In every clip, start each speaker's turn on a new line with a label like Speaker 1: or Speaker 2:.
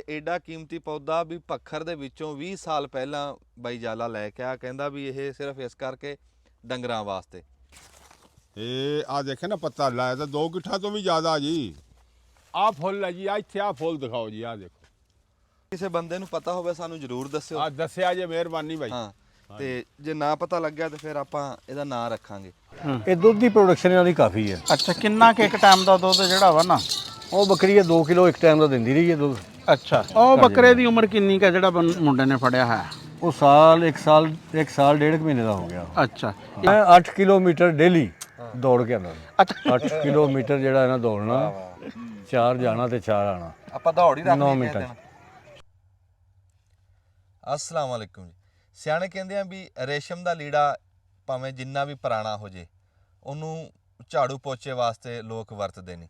Speaker 1: एडा कीमती पौधा भी पक्खर दे विचों 20 साल पहला बाई जाला लैके आ कहंदा भी ये सिर्फ इस करके डंगरां वास्ते।
Speaker 2: आ देखे ना पत्ता लाया तो 2 गिट्ठा तो भी ज़्यादा जी। आ फुल है जी, इत्थे आ फुल दिखाओ जी, आ देखो।
Speaker 1: किसी बंदे नूं पता होवे सानूं जरूर दस्सिओ।
Speaker 2: आ दस्सिया जे, मेहरबानी भाई।
Speaker 1: हाँ ते जे ना पता लग्या तो फिर आपां इहदा नां रखांगे।
Speaker 3: ਇਹ ਦੁੱਧ ਦੀ ਪ੍ਰੋਡਕਸ਼ਨ ਇਹਨਾਂ ਦੀ ਕਾਫੀ ਹੈ।
Speaker 4: ਅੱਛਾ, ਕਿੰਨਾ ਕੁ ਇੱਕ ਟਾਈਮ ਦਾ ਦੁੱਧ ਜਿਹੜਾ ਵਾ ਨਾ?
Speaker 3: ਉਹ ਬੱਕਰੀ 2 ਕਿਲੋ ਇੱਕ ਟਾਈਮ ਦਾ ਦਿੰਦੀ ਰਹੀ ਹੈ ਦੁੱਧ।
Speaker 4: ਅੱਛਾ, ਉਹ ਬੱਕਰੇ ਦੀ ਉਮਰ ਕਿੰਨੀ ਕੁ ਹੈ ਜਿਹੜਾ ਮੁੰਡੇ ਨੇ ਫੜਿਆ ਹੈ?
Speaker 3: ਉਹ ਇੱਕ ਸਾਲ ਡੇਢ ਕੁ ਮਹੀਨੇ ਦਾ ਹੋ ਗਿਆ।
Speaker 4: ਅੱਛਾ
Speaker 3: ਮੈਂ 8 ਕਿਲੋਮੀਟਰ ਡੇਲੀ ਦੌੜ ਕੇ ਆਉਂਦਾ।
Speaker 4: ਅੱਛਾ
Speaker 3: 8 ਕਿਲੋਮੀਟਰ ਜਿਹੜਾ ਇਹਨਾਂ ਦੌੜਨਾ, 4 ਜਾਣਾ ਤੇ 4 ਆਣਾ।
Speaker 1: ਆਪਾਂ ਦੌੜ ਹੀ
Speaker 3: 9 ਮਿੰਟਾਂ 'ਚ।
Speaker 1: अस्सलाम वालेकुम जी। ਸਿਆਣੇ ਕਹਿੰਦੇ ਆ ਵੀ ਰੇਸ਼ਮ ਦਾ ਲੀੜਾ ਭਾਵੇਂ ਜਿੰਨਾ ਵੀ ਪੁਰਾਣਾ ਹੋ ਜੇ ਉਹਨੂੰ ਝਾੜੂ ਪੋਚੇ ਵਾਸਤੇ ਲੋਕ ਵਰਤਦੇ ਨੇ।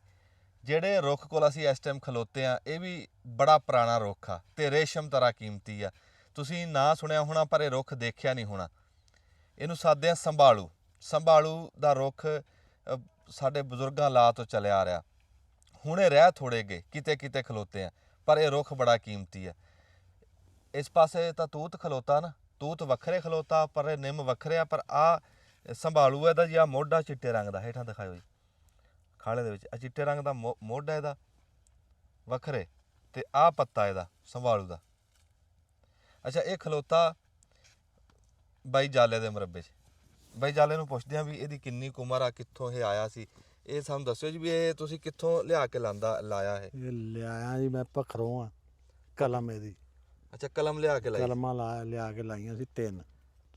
Speaker 1: ਜਿਹੜੇ ਰੁੱਖ ਕੋਲ ਅਸੀਂ ਇਸ ਟਾਈਮ ਖਲੋਤੇ ਆ ਇਹ ਵੀ ਬੜਾ ਪੁਰਾਣਾ ਰੁੱਖ ਆ ਤੇ ਰੇਸ਼ਮ ਤਰ੍ਹਾਂ ਕੀਮਤੀ ਆ। ਤੁਸੀਂ ਨਾ ਸੁਣਿਆ ਹੋਣਾ ਪਰ ਇਹ ਰੁੱਖ ਦੇਖਿਆ ਨਹੀਂ ਹੋਣਾ। ਇਹਨੂੰ ਸਾਦੇ ਆ ਸੰਭਾਲੂ। ਸੰਭਾਲੂ ਦਾ ਰੁੱਖ ਸਾਡੇ ਬਜ਼ੁਰਗਾਂ ਲਾ ਤੋਂ ਚੱਲਿਆ ਆ ਰਿਹਾ। ਹੁਣੇ ਰਹਿ ਥੋੜੇ ਗਏ, ਕਿਤੇ ਕਿਤੇ ਖਲੋਤੇ ਆ ਪਰ ਇਹ ਰੁੱਖ ਬੜਾ ਕੀਮਤੀ ਆ। इस पासे तो तूत खलोता ना, तूत वखरे खलोता पर निम वखरे आ। पर आ संभालू है जी। आ मोढा चिट्टे रंग का, हेठां दिखाओ जी खाले दे विच आ चिट्टे रंग का मोढा इहदा वखरे ते आ पत्ता इहदा संभालू दा। अच्छा, ये खलोता बाई जाले दे मरबे च। बाई जाले नूं पुछदे आ भी इहदी किन्नी कुमर आ, कित्थों ये आया सी। ये सानूं दस्सिओ जी भी ये तुसीं कित्थों लिया के लाया है?
Speaker 5: ਇਹ ਲਿਆਇਆ ਜੀ ਮੈਂ ਭਖਰੋਂ ਆ। ਕਲਮ ਇਹਦੀ
Speaker 1: अच्छा, कलम लिया के लाई।
Speaker 5: ਕਲਮਾਂ ਲਿਆ ਕੇ ਲਾਈਆਂ ਸੀ 3।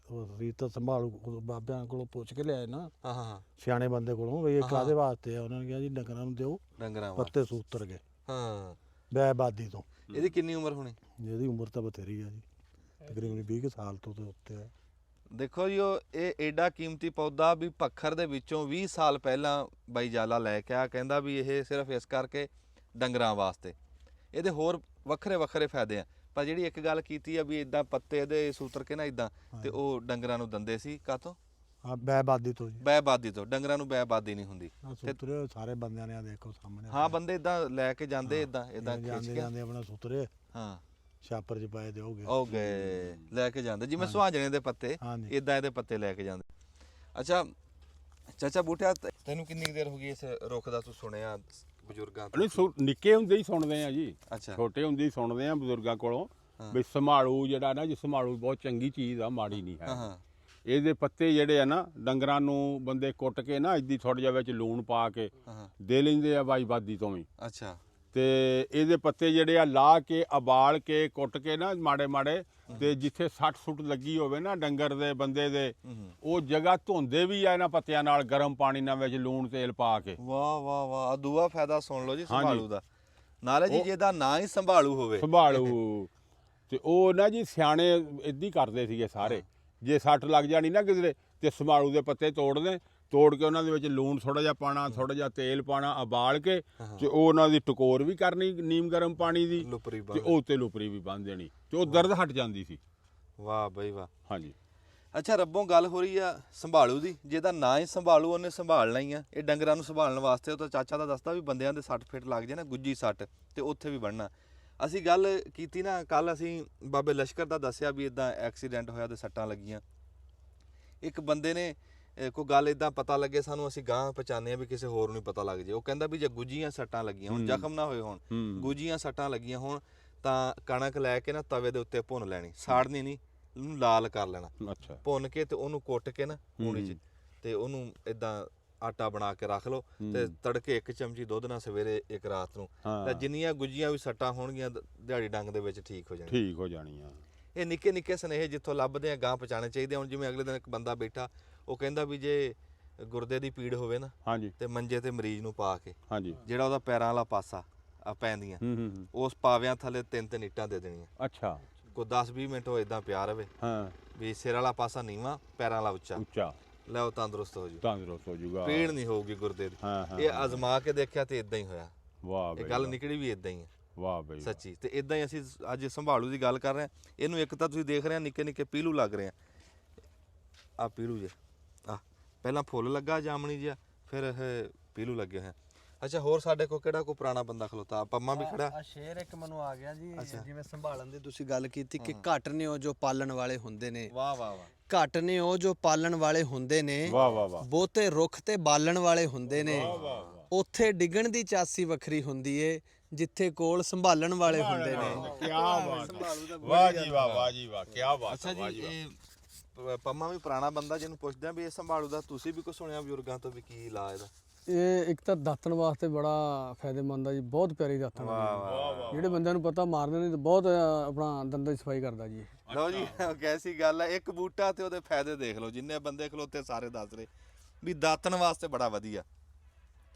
Speaker 5: ਉਹ ਰੀਤ ਸੰਭਾਲੂ ਬਾਬਿਆਂ ਕੋਲੋਂ ਪੁੱਛ ਕੇ ਲਿਆਏ ਨਾ,
Speaker 1: हाँ हाँ हाँ
Speaker 5: ਸਿਆਣੇ ਬੰਦੇ ਕੋਲੋਂ ਵੀ ਇਹ ਕਾਹਦੇ ਵਾਸਤੇ ਆ। ਉਹਨਾਂ ਨੇ ਕਿਹਾ ਜੀ ਡੰਗਰਾਂ ਨੂੰ ਦਿਓ,
Speaker 1: डंगरां
Speaker 5: ਪੱਤੇ ਸੂਤਰ ਗਏ
Speaker 1: हाँ।
Speaker 5: ਬੈਬਾਦੀ ਤੋਂ।
Speaker 1: ਇਹਦੀ ਕਿੰਨੀ ਉਮਰ ਹੋਣੀ?
Speaker 5: ਜਿਹਦੀ ਉਮਰ ਤਾਂ ਬਥੇਰੀ ਆ ਜੀ, ਤਕਰੀਬਨ 20 ਕੁ ਸਾਲ ਤੋਂ ਤੇ ਉੱਤੇ ਆ।
Speaker 1: ਦੇਖੋ ਜੀ, ਇਹ ਏਡਾ ਕੀਮਤੀ ਪੌਦਾ ਵੀ ਪੱਖਰ ਦੇ ਵਿੱਚੋਂ 20 ਸਾਲ ਪਹਿਲਾਂ ਬਾਈ ਜਾਲਾ ਲੈ ਕੇ ਆ ਕਹਿੰਦਾ ਵੀ ਇਹ ਸਿਰਫ ਇਸ ਕਰਕੇ ਡੰਗਰਾਂ ਵਾਸਤੇ। ਇਹਦੇ ਹੋਰ ਵੱਖਰੇ ਵੱਖਰੇ ਫਾਇਦੇ ਆ। ਪਰ ਜਿਹੜੀ ਇੱਕ ਗੱਲ ਕੀਤੀ ਆ ਵੀ ਇਦਾਂ ਪੱਤੇ ਇਹਦੇ ਸੂਤਰ ਕੇ ਨਾ ਇਦਾਂ ਤੇ ਉਹ ਡੰਗਰਾਂ ਨੂੰ ਦੰਦੇ ਸੀ। ਕਾਹਤੋਂ?
Speaker 5: ਆ ਬੈਬਾਦੀ ਤੋਂ ਜੀ।
Speaker 1: ਬੈਬਾਦੀ ਤੋਂ। ਡੰਗਰਾਂ ਨੂੰ ਬੈਬਾਦੀ ਨਹੀਂ ਹੁੰਦੀ।
Speaker 5: ਆ ਸੂਤਰੇ ਸਾਰੇ ਬੰਦਿਆਂ ਨੇ ਆ ਦੇਖੋ ਸਾਹਮਣੇ।
Speaker 1: ਹਾਂ, ਬੰਦੇ ਇਦਾਂ ਲੈ ਕੇ ਜਾਂਦੇ, ਇਦਾਂ ਖਿੱਚ
Speaker 5: ਜਾਂਦੇ
Speaker 1: ਕੇ।
Speaker 5: ਜਾਂਦੇ ਆਪਣਾ ਸੂਤਰੇ
Speaker 1: ਹਾਂ,
Speaker 5: ਛਾਪਰ ਚ ਪਾਏ ਦਿਓਗੇ।
Speaker 1: ਉਹ ਗਏ ਲੈ ਕੇ ਜਾਂਦੇ ਜਿਵੇਂ ਸੁਹਾਜਣੇ ਦੇ ਪੱਤੇ,
Speaker 5: ਹਾਂਜੀ
Speaker 1: ਇਦਾਂ ਇਹਦੇ ਪੱਤੇ ਲੈ ਕੇ ਜਾਂਦੇ। ਅੱਛਾ ਚਾਚਾ ਬੂਟਿਆ, ਤੈਨੂੰ ਕਿੰਨੀ ਦੇਰ ਹੋ ਗਈ ਇਸ ਰੁੱਖ ਦਾ? ਤੂੰ ਸੁਣਿਆ ਬਜ਼ੁਰਗਾਂ ਤੋਂ?
Speaker 2: ਨਹੀਂ, ਨਿੱਕੇ ਹੁੰਦੇ ਹੀ ਸੁਣਦੇ ਆ ਜੀ।
Speaker 1: ਅੱਛਾ,
Speaker 2: ਛੋਟੇ ਹੁੰਦੇ ਹੀ ਸੁਣਦੇ ਆ ਬਜ਼ੁਰਗਾਂ ਕੋਲੋਂ ਵੀ ਸੰਭਾਲੂ ਜਿਹੜਾ ਨਾ ਜੀ, ਸੰਭਾਲੂ ਬਹੁਤ ਚੰਗੀ ਚੀਜ਼ ਆ, ਮਾੜੀ ਨਹੀਂ
Speaker 1: ਹਾਂ
Speaker 2: ਹੈ।
Speaker 1: ਹਾਂ
Speaker 2: ਇਹਦੇ ਪੱਤੇ ਜਿਹੜੇ ਆ ਨਾ, ਡੰਗਰਾਂ ਨੂੰ ਬੰਦੇ ਕੁੱਟ ਕੇ ਨਾ ਇੱਦੀ ਥੋੜ੍ਹਾ ਜਿਹਾ ਵਿੱਚ ਲੂਣ ਪਾ ਕੇ
Speaker 1: ਹਾਂ।
Speaker 2: ਦੇ ਲੈਂਦੇ ਆ ਬਾਈਬਾਦੀ ਤੋਂ ਵੀ।
Speaker 1: ਅੱਛਾ,
Speaker 2: ਤੇ ਇਹਦੇ ਪੱਤੇ ਜਿਹੜੇ ਆ ਲਾ ਕੇ ਉਬਾਲ ਕੇ ਕੁੱਟ ਕੇ ਨਾ ਮਾੜੇ ਮਾੜੇ, ਤੇ ਜਿੱਥੇ ਸੱਟ ਸੁੱਟ ਲੱਗੀ ਹੋਵੇ ਨਾ ਡੰਗਰ ਦੇ ਬੰਦੇ ਦੇ, ਉਹ ਜਗ੍ਹਾ ਧੋਂਦੇ ਵੀ ਆ ਇਹਨਾਂ ਪੱਤਿਆਂ ਨਾਲ, ਗਰਮ ਪਾਣੀ ਨਾਲ ਵਿੱਚ ਲੂਣ ਤੇਲ ਪਾ ਕੇ।
Speaker 1: ਵਾਹ ਵਾਹ ਵਾਹ, ਆ ਦੂਆ ਫਾਇਦਾ ਸੁਣ ਲਓ ਜੀ ਸੰਭਾਲੂ ਦਾ। ਨਾਲੇ ਜੀ ਜਿਹਦਾ ਨਾਂ ਹੀ ਸੰਭਾਲੂ ਹੋਵੇ।
Speaker 2: ਸੰਭਾਲੂ ਤੇ ਉਹ ਨਾ ਜੀ ਸਿਆਣੇ ਇੱਦਾਂ ਹੀ ਕਰਦੇ ਸੀਗੇ ਸਾਰੇ। ਜੇ ਸੱਟ ਲੱਗ ਜਾਣੀ ਨਾ ਕਿਧਰੇ ਤੇ ਸੰਭਾਲੂ ਦੇ ਪੱਤੇ ਤੋੜ ਕੇ ਉਹਨਾਂ ਦੇ ਵਿੱਚ ਲੂਣ ਥੋੜਾ ਜਿਹਾ ਪਾਣਾ, ਥੋੜਾ ਜਿਹਾ ਤੇਲ ਪਾਣਾ, ਉਬਾਲ ਕੇ ਤੇ ਉਹ ਉਹਨਾਂ ਦੀ ਟਕੋਰ ਵੀ ਕਰਨੀ ਨੀਮ ਗਰਮ ਪਾਣੀ ਦੀ,
Speaker 1: ਲੁਪਰੀ
Speaker 2: ਤੇ ਉਹ ਤੇ ਲੁਪਰੀ ਵੀ ਬੰਨ ਦੇਣੀ ਤੇ ਉਹ ਦਰਦ ਹਟ ਜਾਂਦੀ ਸੀ।
Speaker 1: ਵਾਹ ਬਈ ਵਾਹ।
Speaker 2: ਹਾਂਜੀ।
Speaker 1: ਅੱਛਾ, ਰੱਬੋਂ ਗੱਲ ਹੋ ਰਹੀ ਆ ਸੰਭਾਲੂ ਦੀ। ਜਿਹਦਾ ਨਾਂ ਹੀ ਸੰਭਾਲੂ, ਉਹਨੇ ਸੰਭਾਲਣਾ ਹੀ ਆ। ਇਹ ਡੰਗਰਾਂ ਨੂੰ ਸੰਭਾਲਣ ਵਾਸਤੇ। ਉਹ ਤਾਂ ਚਾਚਾ ਦਾ ਦੱਸਦਾ ਵੀ ਬੰਦਿਆਂ ਦੇ ਸੱਟ ਫੇਟ ਲੱਗ ਜਾਏ ਨਾ, ਗੁੱਜੀ ਸੱਟ, ਤੇ ਉੱਥੇ ਵੀ ਬਣਨਾ। ਅਸੀਂ ਗੱਲ ਕੀਤੀ ਨਾ ਕੱਲ, ਅਸੀਂ ਬਾਬੇ ਲਸ਼ਕਰ ਦਾ ਦੱਸਿਆ ਵੀ ਇਦਾਂ ਐਕਸੀਡੈਂਟ ਹੋਇਆ ਤੇ ਸੱਟਾਂ ਲੱਗੀਆਂ। ਇੱਕ ਬੰਦੇ ਨੇ ਕੋਈ ਗੱਲ ਇਦਾਂ ਪਤਾ ਲੱਗੇ ਸਾਨੂੰ, ਅਸੀਂ ਗਾਂਹ ਪਹੁੰਚਾਉਂਦੇ ਆ ਵੀ ਕਿਸੇ ਹੋਰ ਨੂੰ ਪਤਾ ਲੱਗ ਜੇ। ਉਹ ਕਹਿੰਦਾ ਵੀ ਜੇ ਗੁੱਜੀਆਂ ਸੱਟਾਂ ਲੱਗੀਆਂ ਹੋਣ, ਜ਼ਖਮ ਨਾ ਹੋਏ ਹੋਣ, ਗੁੱਜੀਆਂ ਸੱਟਾਂ ਲੱਗੀਆਂ ਹੋਣ ਤਾਂ ਕਣਕ ਲੈ ਕੇ ਨਾ ਤਵੇ ਦੇ ਉੱਤੇ ਭੁੰਨ ਲੈਣੀ। ਸਾੜਨੀ ਨਹੀਂ, ਉਹਨੂੰ ਲਾਲ ਕਰ ਲੈਣਾ।
Speaker 2: ਅੱਛਾ।
Speaker 1: ਭੁੰਨ ਕੇ ਤੇ ਉਹਨੂੰ ਕੁੱਟ ਕੇ ਨਾ ਪੂਣੀ 'ਚ, ਤੇ ਉਹਨੂੰ ਇਦਾਂ ਆਟਾ ਬਣਾ ਕੇ ਰੱਖ ਲਓ ਤੇ ਤੜਕੇ 1 ਚਮਚੀ ਦੁੱਧ ਨਾਲ, ਸਵੇਰੇ 1 ਰਾਤ ਨੂੰ, ਤਾਂ ਜਿੰਨੀਆਂ ਗੁੱਜੀਆਂ ਵੀ ਸੱਟਾਂ ਹੋਣਗੀਆਂ ਦਿਹਾੜੀ ਡੰਗ ਦੇ ਵਿੱਚ ਠੀਕ ਹੋ ਜਾਣੀਆਂ। ਇਹ ਨਿੱਕੇ ਨਿੱਕੇ ਸੁਨੇਹੇ ਜਿੱਥੋਂ ਲੱਭਦੇ ਆ ਗਾਂਹ ਪਹੁੰਚਾਉਣੇ ਚਾਹੀਦੇ। ਹੁਣ ਜਿਵੇਂ ਅਗਲੇ ਦਿਨ ਇੱਕ ਬੰਦਾ ਬੈਠਾ, ਉਹ ਕਹਿੰਦਾ ਵੀ ਜੇ ਗੁਰਦੇ ਦੀ ਪੀੜ ਹੋਵੇ ਨਾ,
Speaker 2: ਹਾਂਜੀ,
Speaker 1: ਤੇ ਮੰਜੇ ਤੇ ਮਰੀਜ਼ ਨੂੰ ਪਾ ਕੇ,
Speaker 2: ਹਾਂਜੀ,
Speaker 1: ਜਿਹੜਾ ਉਹਦਾ ਪੈਰਾਂ ਵਾਲਾ ਪਾਸਾ ਆ ਪੈਂਦੀਆਂ, ਉਸ ਪਾਵਿਆਂ ਥੱਲੇ 3 ਇੱਟਾਂ ਦੇ ਦੇਣੀਆਂ।
Speaker 2: ਅੱਛਾ।
Speaker 1: ਕੋਈ 10-20 ਮਿੰਟ ਉਹ ਇਦਾਂ ਪਿਆ ਰਵੇ।
Speaker 2: ਹਾਂ,
Speaker 1: ਵੀ ਸਿਰ ਵਾਲਾ ਪਾਸਾ ਨੀਵਾਂ, ਪੈਰਾਂ ਵਾਲਾ ਉੱਚਾ, ਲੈ ਉਹ ਤੰਦਰੁਸਤ ਹੋ
Speaker 2: ਜਾਊਗਾ,
Speaker 1: ਪੀੜ ਨਹੀਂ ਹੋਊਗੀ ਗੁਰਦੇ ਦੀ। ਇਹ ਅਜ਼ਮਾ ਕੇ ਦੇਖਿਆ ਤੇ ਇਦਾਂ ਹੀ ਹੋਇਆ।
Speaker 2: ਵਾਹ,
Speaker 1: ਇਹ ਗੱਲ ਨਿਕਲੀ ਵੀ ਇਦਾਂ ਹੀ ਹੈ।
Speaker 2: ਵਾਹ ਬਈ
Speaker 1: ਸੱਚੀ। ਤੇ ਇਦਾਂ ਹੀ ਅਸੀਂ ਅੱਜ ਸੰਭਾਲੂ ਦੀ ਗੱਲ ਕਰ ਰਹੇ ਹਾਂ। ਇਹਨੂੰ ਇੱਕ ਤਾਂ ਤੁਸੀਂ ਦੇਖ ਰਹੇ ਆ ਨਿੱਕੇ ਨਿੱਕੇ ਪੀਲੂ ਲੱਗ ਰਹੇ ਆ। ਆ ਪੀਲੂ ਜੇ, ਆ ਪਹਿਲਾਂ ਫੁੱਲ ਲੱਗਾ ਜਾਮਣੀ ਜਿਹਾ, ਫਿਰ ਇਹ ਪੀਲੂ ਲੱਗੇ ਹੋਏ। ਅੱਛਾ ਹੋਰ ਸਾਡੇ ਕੋਲ ਕਿਹੜਾ ਕੋਈ ਪੁਰਾਣਾ ਬੰਦਾ ਖਲੋਤਾ ਪੰਮਾ ਵੀ ਖੜਾ
Speaker 6: ਆ ਸ਼ੇਰ ਇੱਕ ਮੈਨੂੰ ਆ ਗਿਆ ਜੀ ਜਿਵੇਂ ਸੰਭਾਲਣ ਦੀ ਤੁਸੀਂ ਗੱਲ ਕੀਤੀ ਕਿ ਘੱਟ ਨੇ ਉਹ ਜੋ ਪਾਲਣ ਵਾਲੇ ਹੁੰਦੇ ਨੇ
Speaker 1: ਵਾਹ ਵਾਹ ਵਾਹ
Speaker 6: ਘੱਟ ਨੇ ਉਹ ਜੋ ਪਾਲਣ ਵਾਲੇ ਹੁੰਦੇ ਨੇ
Speaker 2: ਵਾਹ ਵਾਹ ਵਾਹ
Speaker 6: ਬਹੁਤੇ ਰੁੱਖ ਤੇ ਬਾਲਣ ਵਾਲੇ ਹੁੰਦੇ ਨੇ ਉੱਥੇ ਡਿੱਗਣ ਦੀ ਚਾਸੀ ਵੱਖਰੀ ਹੁੰਦੀ ਏ ਜਿੱਥੇ ਕੋਲ ਸੰਭਾਲਣ ਵਾਲੇ ਹੁੰਦੇ ਨੇ
Speaker 2: ਕੀ ਬਾਤ ਹੈ। ਵਾਹ ਜੀ ਵਾਹ ਵਾਹ ਜੀ ਵਾਹ ਕੀ ਬਾਤ
Speaker 1: ਅੱਛਾ
Speaker 2: ਹੈ,
Speaker 1: ਜੀ
Speaker 2: ਵਾਹ ਜੀ ਵਾਹ।
Speaker 1: ਇਹ ਪੰਮਾ ਵੀ ਪੁਰਾਣਾ ਬੰਦਾ ਜਿਹਨੂੰ ਪੁੱਛਦੇ ਆ ਵੀ ਇਹ ਸੰਭਾਲੂ ਦਾ ਤੁਸੀਂ ਵੀ ਕੁਝ ਸੁਣਿਆ ਬਜ਼ੁਰਗਾਂ ਤੋਂ ਵੀ ਕੀ ਇਲਾਜ ਇਹਦਾ
Speaker 7: ਇਹ ਇੱਕ ਤਾਂ ਦਾਤਣ ਵਾਸਤੇ ਬੜਾ ਫਾਇਦੇਮੰਦ ਆ ਜੀ ਬਹੁਤ ਪਿਆਰੀ ਦਾਤਣ ਆ ਜੀ। ਜਿਹੜੇ ਬੰਦਿਆਂ ਨੂੰ ਪਤਾ ਮਾਰਦੇ ਨੇ ਤੇ ਬਹੁਤ ਆਪਣਾ ਦੰਦਾਂ ਦੀ ਸਫਾਈ ਕਰਦਾ ਜੀ ਇਹ।
Speaker 1: ਲਓ ਜੀ ਕੈਸੀ ਗੱਲ ਹੈ ਇੱਕ ਬੂਟਾ ਤੇ ਉਹਦੇ ਫਾਇਦੇ ਦੇਖ ਲਓ ਜਿੰਨੇ ਬੰਦੇ ਖਲੋਤੇ ਸਾਰੇ ਦੱਸ ਰਹੇ ਵੀ ਦਾਤਣ ਵਾਸਤੇ ਬੜਾ ਵਧੀਆ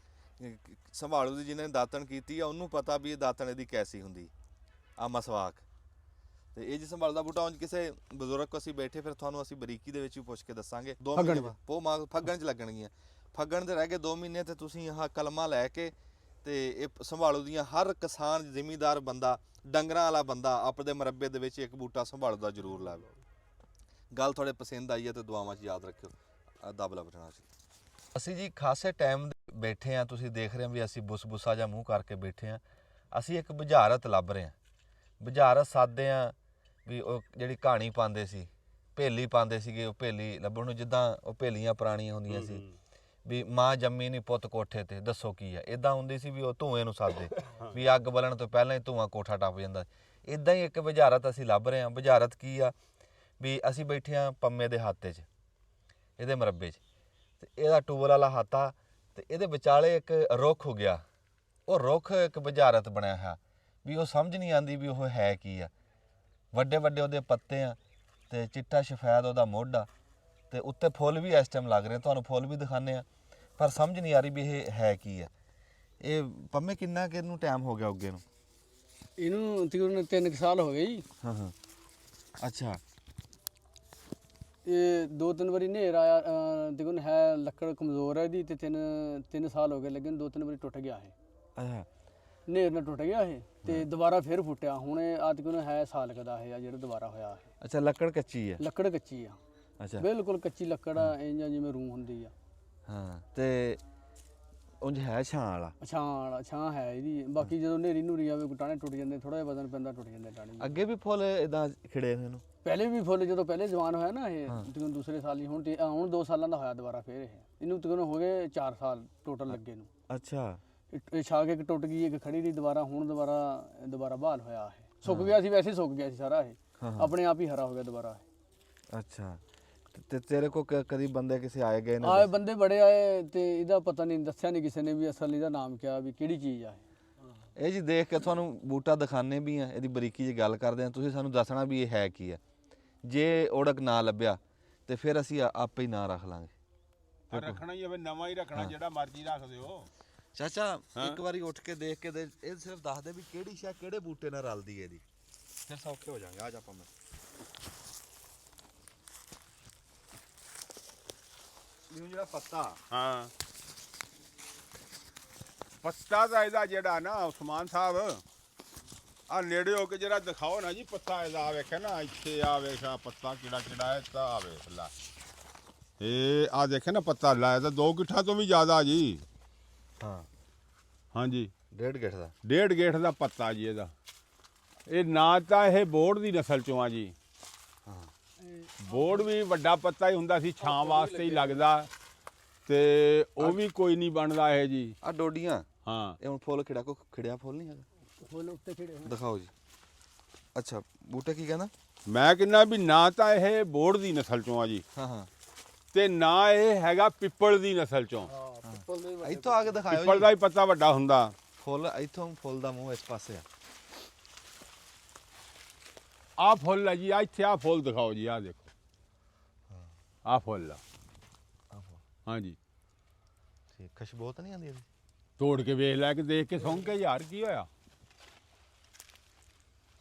Speaker 1: ਸੰਭਾਲੂ ਦੀ ਜਿਹਨੇ ਦਾਤਣ ਕੀਤੀ ਆ ਉਹਨੂੰ ਪਤਾ ਵੀ ਇਹ ਦਾਤਣ ਇਹਦੀ ਕੈਸੀ ਹੁੰਦੀ ਆ ਮਸਵਾਕ ਤੇ ਇਹ ਜੀ ਸੰਭਾਲੂ ਦਾ ਬੂਟਾ ਉਂਝ ਕਿਸੇ ਬਜ਼ੁਰਗ ਕੋ ਅਸੀਂ ਬੈਠੇ ਫਿਰ ਤੁਹਾਨੂੰ ਅਸੀਂ ਬਰੀਕੀ ਦੇ ਵਿੱਚ ਵੀ ਪੁੱਛ ਕੇ ਦੱਸਾਂਗੇ 2 ਮਹੀਨੇ ਬਾਅਦ ਪੋ ਮਾਗ ਫੱਗਣ ਚ ਲੱਗਣਗੀਆਂ ਫੱਗਣ ਦੇ ਰਹਿ ਗਏ 2 ਮਹੀਨੇ ਤੇ ਤੁਸੀਂ ਆਹ ਕਲਮਾ ਲੈ ਕੇ ਤੇ ਇਹ ਸੰਭਾਲੂ ਦੀਆਂ ਹਰ ਕਿਸਾਨ ਜ਼ਿਮੀਂਦਾਰ ਬੰਦਾ ਡੰਗਰਾਂ ਵਾਲਾ ਬੰਦਾ ਆਪਣੇ ਮਰੱਬੇ ਦੇ ਵਿੱਚ ਇੱਕ ਬੂਟਾ ਸੰਭਾਲੂ ਦਾ ਜ਼ਰੂਰ ਲਾਵੇ ਗੱਲ ਤੁਹਾਡੇ ਪਸੰਦ ਆਈ ਹੈ ਤੇ ਦੁਆਵਾਂ 'ਚ ਯਾਦ ਰੱਖਿਓ ਦਬਲਾ ਬਟਣਾ ਸੀ ਅਸੀਂ ਜੀ ਖਾਸੇ ਟਾਈਮ ਬੈਠੇ ਆ ਤੁਸੀਂ ਦੇਖ ਰਹੇ ਹੋ ਵੀ ਅਸੀਂ ਬੁੱਸਾ ਜਾਂ ਮੂੰਹ ਕਰਕੇ ਬੈਠੇ ਆ ਅਸੀਂ ਇੱਕ ਬੁਝਾਰਤ ਲੱਭ ਰਹੇ ਆ ਬੁਝਾਰਤ ਸਾਦੇ ਆ ਵੀ ਉਹ ਜਿਹੜੀ ਕਹਾਣੀ ਪਾਉਂਦੇ ਸੀ ਭੇਲੀ ਪਾਉਂਦੇ ਸੀਗੇ ਉਹ ਭੇਲੀ ਲੱਭਣ ਨੂੰ ਜਿੱਦਾਂ ਉਹ ਭੇਲੀਆਂ ਪੁਰਾਣੀਆਂ ਹੁੰਦੀਆਂ ਸੀ ਵੀ ਮਾਂ ਜੰਮੀ ਨਹੀਂ ਪੁੱਤ ਕੋਠੇ ਤੇ ਦੱਸੋ ਕੀ ਆ ਇਦਾਂ ਹੁੰਦੀ ਸੀ ਵੀ ਉਹ ਧੂਏ ਨੂੰ ਸਾਦੇ ਵੀ ਅੱਗ ਬਲਣ ਤੋਂ ਪਹਿਲਾਂ ਹੀ ਧੂਆਂ ਕੋਠਾ ਟੱਪ ਜਾਂਦਾ ਇਦਾਂ ਹੀ ਇੱਕ ਬੁਝਾਰਤ ਅਸੀਂ ਲੱਭ ਰਹੇ ਆ ਬੁਝਾਰਤ ਕੀ ਆ ਵੀ ਅਸੀਂ ਬੈਠੇ ਆ ਪੰਮੇ ਦੇ ਹੱਥੇ 'ਚ ਇਹਦੇ ਮਰੱਬੇ 'ਚ ਤੇ ਇਹਦਾ ਟੂਬਲ ਵਾਲਾ ਹੱਥ ਆ ਤੇ ਇਹਦੇ ਵਿਚਾਲੇ ਇੱਕ ਰੁੱਖ ਹੋ ਗਿਆ ਉਹ ਰੁੱਖ ਇੱਕ ਬੁਝਾਰਤ ਬਣਿਆ ਹੈ ਵੀ ਉਹ ਸਮਝ ਨਹੀਂ ਆਉਂਦੀ ਵੀ ਉਹ ਹੈ ਕੀ ਆ ਵੱਡੇ ਵੱਡੇ ਉਹਦੇ ਪੱਤੇ ਆ ਤੇ ਚਿੱਟਾ ਸ਼ਫੈਦ ਉਹਦਾ ਮੁੱਢ ਆ ਤੇ ਉੱਤੇ ਫੁੱਲ ਵੀ ਇਸ ਟਾਈਮ ਲੱਗ ਰਹੇ ਤੁਹਾਨੂੰ ਫੁੱਲ ਵੀ ਦਿਖਾਣੇ ਆ ਪਰ ਸਮਝ ਨਹੀਂ ਆ ਰਹੀ ਵੀ ਇਹ ਹੈ ਕੀ ਆ ਇਹ ਪੰਮੇ ਕਿੰਨਾ ਕਿ ਇਹਨੂੰ ਟਾਈਮ ਹੋ ਗਿਆ ਉੱਗੇ ਨੂੰ
Speaker 7: ਇਹਨੂੰ ਤਕਰੀਬਨ 3 ਸਾਲ ਹੋ ਗਏ ਜੀ
Speaker 1: ਹਾਂ ਹਾਂ ਅੱਛਾ
Speaker 7: ਇਹ 2-3 ਵਾਰੀ ਹਨੇਰ ਆਇਆ ਤਕਰੀਬਨ ਹੈ ਲੱਕੜ ਕਮਜ਼ੋਰ ਹੈ ਇਹਦੀ ਤੇ 3 ਸਾਲ ਹੋ ਗਏ ਲੇਕਿਨ 2-3 ਵਾਰੀ ਟੁੱਟ ਗਿਆ ਇਹ
Speaker 1: ਅੱਛਾ
Speaker 7: ਹਨੇਰ ਨਾਲ ਟੁੱਟ ਗਿਆ ਇਹ ਤੇ ਦੁਬਾਰਾ ਫਿਰ ਫੁੱਟਿਆ ਹੁਣ ਇਹ ਆ ਤਕਰੀਬਨ ਹੈ ਸਾਲ ਕੁ ਦਾ ਇਹ ਆ ਜਿਹੜਾ ਦੁਬਾਰਾ ਹੋਇਆ ਇਹ
Speaker 1: ਅੱਛਾ ਲੱਕੜ ਕੱਚੀ ਆ
Speaker 7: ਲੱਕੜ ਕੱਚੀ ਆ
Speaker 1: ਅੱਛਾ
Speaker 7: ਬਿਲਕੁਲ ਕੱਚੀ ਲੱਕੜ ਆ ਇੰਜ ਜਿਵੇਂ ਰੂਹ ਹੁੰਦੀ ਆ
Speaker 1: ਹਾਂ ਤੇ ਉਂਝ ਹੈ ਛਾਂ ਵਾਲਾ
Speaker 7: ਛਾਂ ਹੈ ਇਹਦੀ ਬਾਕੀ ਜਦੋਂ ਹਨੇਰੀ ਨੂਰੀ ਆਵੇ ਟਾਣੇ ਟੁੱਟ ਜਾਂਦੇ ਥੋੜਾ ਜਿਹਾ ਵਜ਼ਨ ਪੈਂਦਾ ਟੁੱਟ ਜਾਂਦੇ ਟਾਣੇ
Speaker 1: ਅੱਗੇ ਵੀ ਫੁੱਲ ਇਦਾਂ ਖਿੜੇ ਹੋਏ ਨੂੰ
Speaker 7: ਪਹਿਲੇ ਵੀ ਫੁੱਲ ਜਦੋਂ ਪਹਿਲੇ ਜਵਾਨ ਹੋਇਆ ਨਾ ਇਹ ਤਕਰੀਬਨ ਦੂਸਰੇ ਸਾਲ ਹੀ ਹੁਣ 2 ਸਾਲਾਂ ਦਾ ਹੋਇਆ ਦੁਬਾਰਾ ਫਿਰ ਇਹਨੂੰ ਤਕਰੀਬਨ ਹੋ ਗਏ 4 ਸਾਲ ਟੋਟਲ ਲੱਗੇ ਨੂੰ
Speaker 1: ਅੱਛਾ
Speaker 7: ਇਹ ਛਾਗ ਇੱਕ ਟੁੱਟ ਗਈ ਇੱਕ ਖੜੀ ਰਹੀ ਦੁਬਾਰਾ ਹੁਣ ਦੁਬਾਰਾ ਬਹਾਲ ਹੋਇਆ ਇਹ ਸੁੱਕ ਗਿਆ ਸੀ ਵੈਸੇ ਹੀ ਸੁੱਕ ਗਿਆ ਸੀ ਸਾਰਾ ਇਹ ਆਪਣੇ ਆਪ ਹੀ ਹਰਾ ਹੋ ਗਿਆ ਦੁਬਾਰਾ
Speaker 1: ਅੱਛਾ ਤੇ ਤੇਰੇ ਕੋ ਕਦੀ ਬੰਦੇ ਕਿਸੇ ਆਏ ਗਏ ਨੇ
Speaker 7: ਆਏ ਬੰਦੇ ਬੜੇ ਆਏ ਤੇ ਇਹਦਾ ਪਤਾ ਨਹੀਂ ਦੱਸਿਆ ਨਹੀਂ ਕਿਸੇ ਨੇ ਵੀ ਅਸਲ ਇਹਦਾ ਨਾਮ ਕਿਹਾ ਵੀ ਕਿਹੜੀ ਚੀਜ਼ ਆ
Speaker 1: ਇਹ ਜੀ ਦੇਖ ਕੇ ਤੁਹਾਨੂੰ ਬੂਟਾ ਦਿਖਾਣੇ ਵੀ ਆ ਇਹਦੀ ਬਰੀਕੀ ਜੀ ਗੱਲ ਕਰਦੇ ਆ ਤੁਸੀਂ ਸਾਨੂੰ ਦੱਸਣਾ ਵੀ ਇਹ ਹੈ ਕੀ ਆ ਜੇ ਓੜਕ ਨਾ ਲੱਭਿਆ ਤੇ ਫਿਰ ਅਸੀਂ ਆਪੇ ਹੀ ਨਾਂ ਰੱਖ ਲਾਂਗੇ
Speaker 2: ਰੱਖਣਾ ਹੀ ਹੋਵੇ ਨਵਾਂ ਹੀ ਰੱਖਣਾ ਜਿਹੜਾ ਮਰਜ਼ੀ ਰੱਖ ਦਿਓ
Speaker 1: ਚਾਚਾ ਇੱਕ ਵਾਰੀ ਉੱਠ ਕੇ ਦੇਖ ਕੇ ਇਹ ਸਿਰਫ ਦੱਸ ਦੇ ਵੀ ਕਿਹੜੀ ਸ਼ਾ ਕਿਹੜੇ ਬੂਟੇ ਨਾਲ ਰਲਦੀ ਹੈ ਇਹਦੀ ਫਿਰ ਸੌਖੇ ਹੋ ਜਾਾਂਗੇ ਆ ਜਾ ਆਪਾਂ ਇਹ ਜਿਹੜਾ ਪੱਤਾ
Speaker 2: ਹਾਂ ਪੱਤਾ ਦਾ ਇਹਦਾ ਜਿਹੜਾ ਨਾ ਉਸਮਾਨ ਸਾਹਿਬ ਆ ਨੇੜੇ ਹੋ ਕੇ ਜਿਹੜਾ ਦਿਖਾਓ ਨਾ ਜੀ ਪੱਤਾ ਇਹਦਾ ਆ ਵੇਖਿਆ ਨਾ ਇੱਥੇ ਆ ਵੇਖਾ ਪੱਤਾ ਕਿਹੜਾ ਹੈ ਤਾਂ ਆ ਵੇਖ ਲੈ ਇਹ ਆ ਦੇਖੇ ਨਾ ਪੱਤਾ ਲਾਇਆ ਤਾਂ 2 ਗਿੱਠਾਂ ਤੋਂ ਵੀ ਜ਼ਿਆਦਾ ਜੀ
Speaker 1: ਹਾਂ
Speaker 2: ਹਾਂਜੀ
Speaker 1: 1.5 ਗਿੱਠ ਦਾ
Speaker 2: 1.5 ਗਿੱਠ ਦਾ ਪੱਤਾ ਜੀ ਇਹਦਾ ਇਹ ਨਾ ਤਾਂ ਇਹ ਬੋੜ ਦੀ ਨਸਲ ਚੋਂ ਆ ਜੀ
Speaker 1: ਹਾਂ
Speaker 2: ਬੋੜ ਵੀ ਵੱਡਾ ਪੱਤਾ ਹੀ ਹੁੰਦਾ ਸੀ ਛਾਂ ਵਾਸਤੇ ਹੀ ਲੱਗਦਾ ਤੇ ਉਹ ਵੀ ਕੋਈ ਨਹੀਂ ਬਣਦਾ ਇਹ ਜੀ
Speaker 1: ਆ ਡੋਡੀਆਂ
Speaker 2: ਹਾਂ
Speaker 1: ਇਹ ਹੁਣ ਫੁੱਲ ਖਿੜਾ ਕੋ ਖਿੜਿਆ ਫੁੱਲ ਨਹੀਂ ਹੈਗਾ
Speaker 7: ਫੁੱਲ ਉੱਤੇ ਖਿੜੇ
Speaker 1: ਦਿਖਾਓ ਜੀ ਅੱਛਾ ਬੂਟਾ ਕੀ ਕਹਿੰਦਾ
Speaker 2: ਮੈਂ ਕਹਿੰਦਾ ਵੀ ਨਾ ਤਾਂ ਇਹ ਬੋੜ ਦੀ ਨਸਲ ਚੋਂ ਆ ਜੀ
Speaker 1: ਹਾਂ ਹਾਂ
Speaker 2: ਤੇ ਨਾ ਇਹ ਹੈਗਾ ਪਿੱਪਲ ਦੀ ਨਸਲ ਚੋਂ
Speaker 1: ਇੱਥੋਂ ਆ ਕੇ ਦਿਖਾਓ
Speaker 2: ਪਿੱਪਲ
Speaker 1: ਜੀ
Speaker 2: ਦਾ ਹੀ ਪੱਤਾ ਵੱਡਾ ਹੁੰਦਾ
Speaker 1: ਫੁੱਲ ਇੱਥੋਂ ਫੁੱਲ ਦਾ ਮੂੰਹ ਇਸ ਪਾਸੇ ਆ
Speaker 2: ਆ ਫੁੱਲ ਹੈ ਜੀ ਆ ਇੱਥੇ ਆ ਫੁੱਲ ਦਿਖਾਓ ਜੀ ਆ ਦੇਖੋ ਆ ਫੁੱਲ ਆ ਹਾਂਜੀ
Speaker 1: ਠੀਕ ਖੁਸ਼ਬੂ ਤਾਂ ਨਹੀਂ ਆਉਂਦੀ ਇਹਦੀ
Speaker 2: ਤੋੜ ਕੇ ਵੇਖ ਲੈ ਕੇ ਦੇਖ ਕੇ ਸੁੰਘ ਕੇ ਯਾਰ ਕੀ ਹੋਇਆ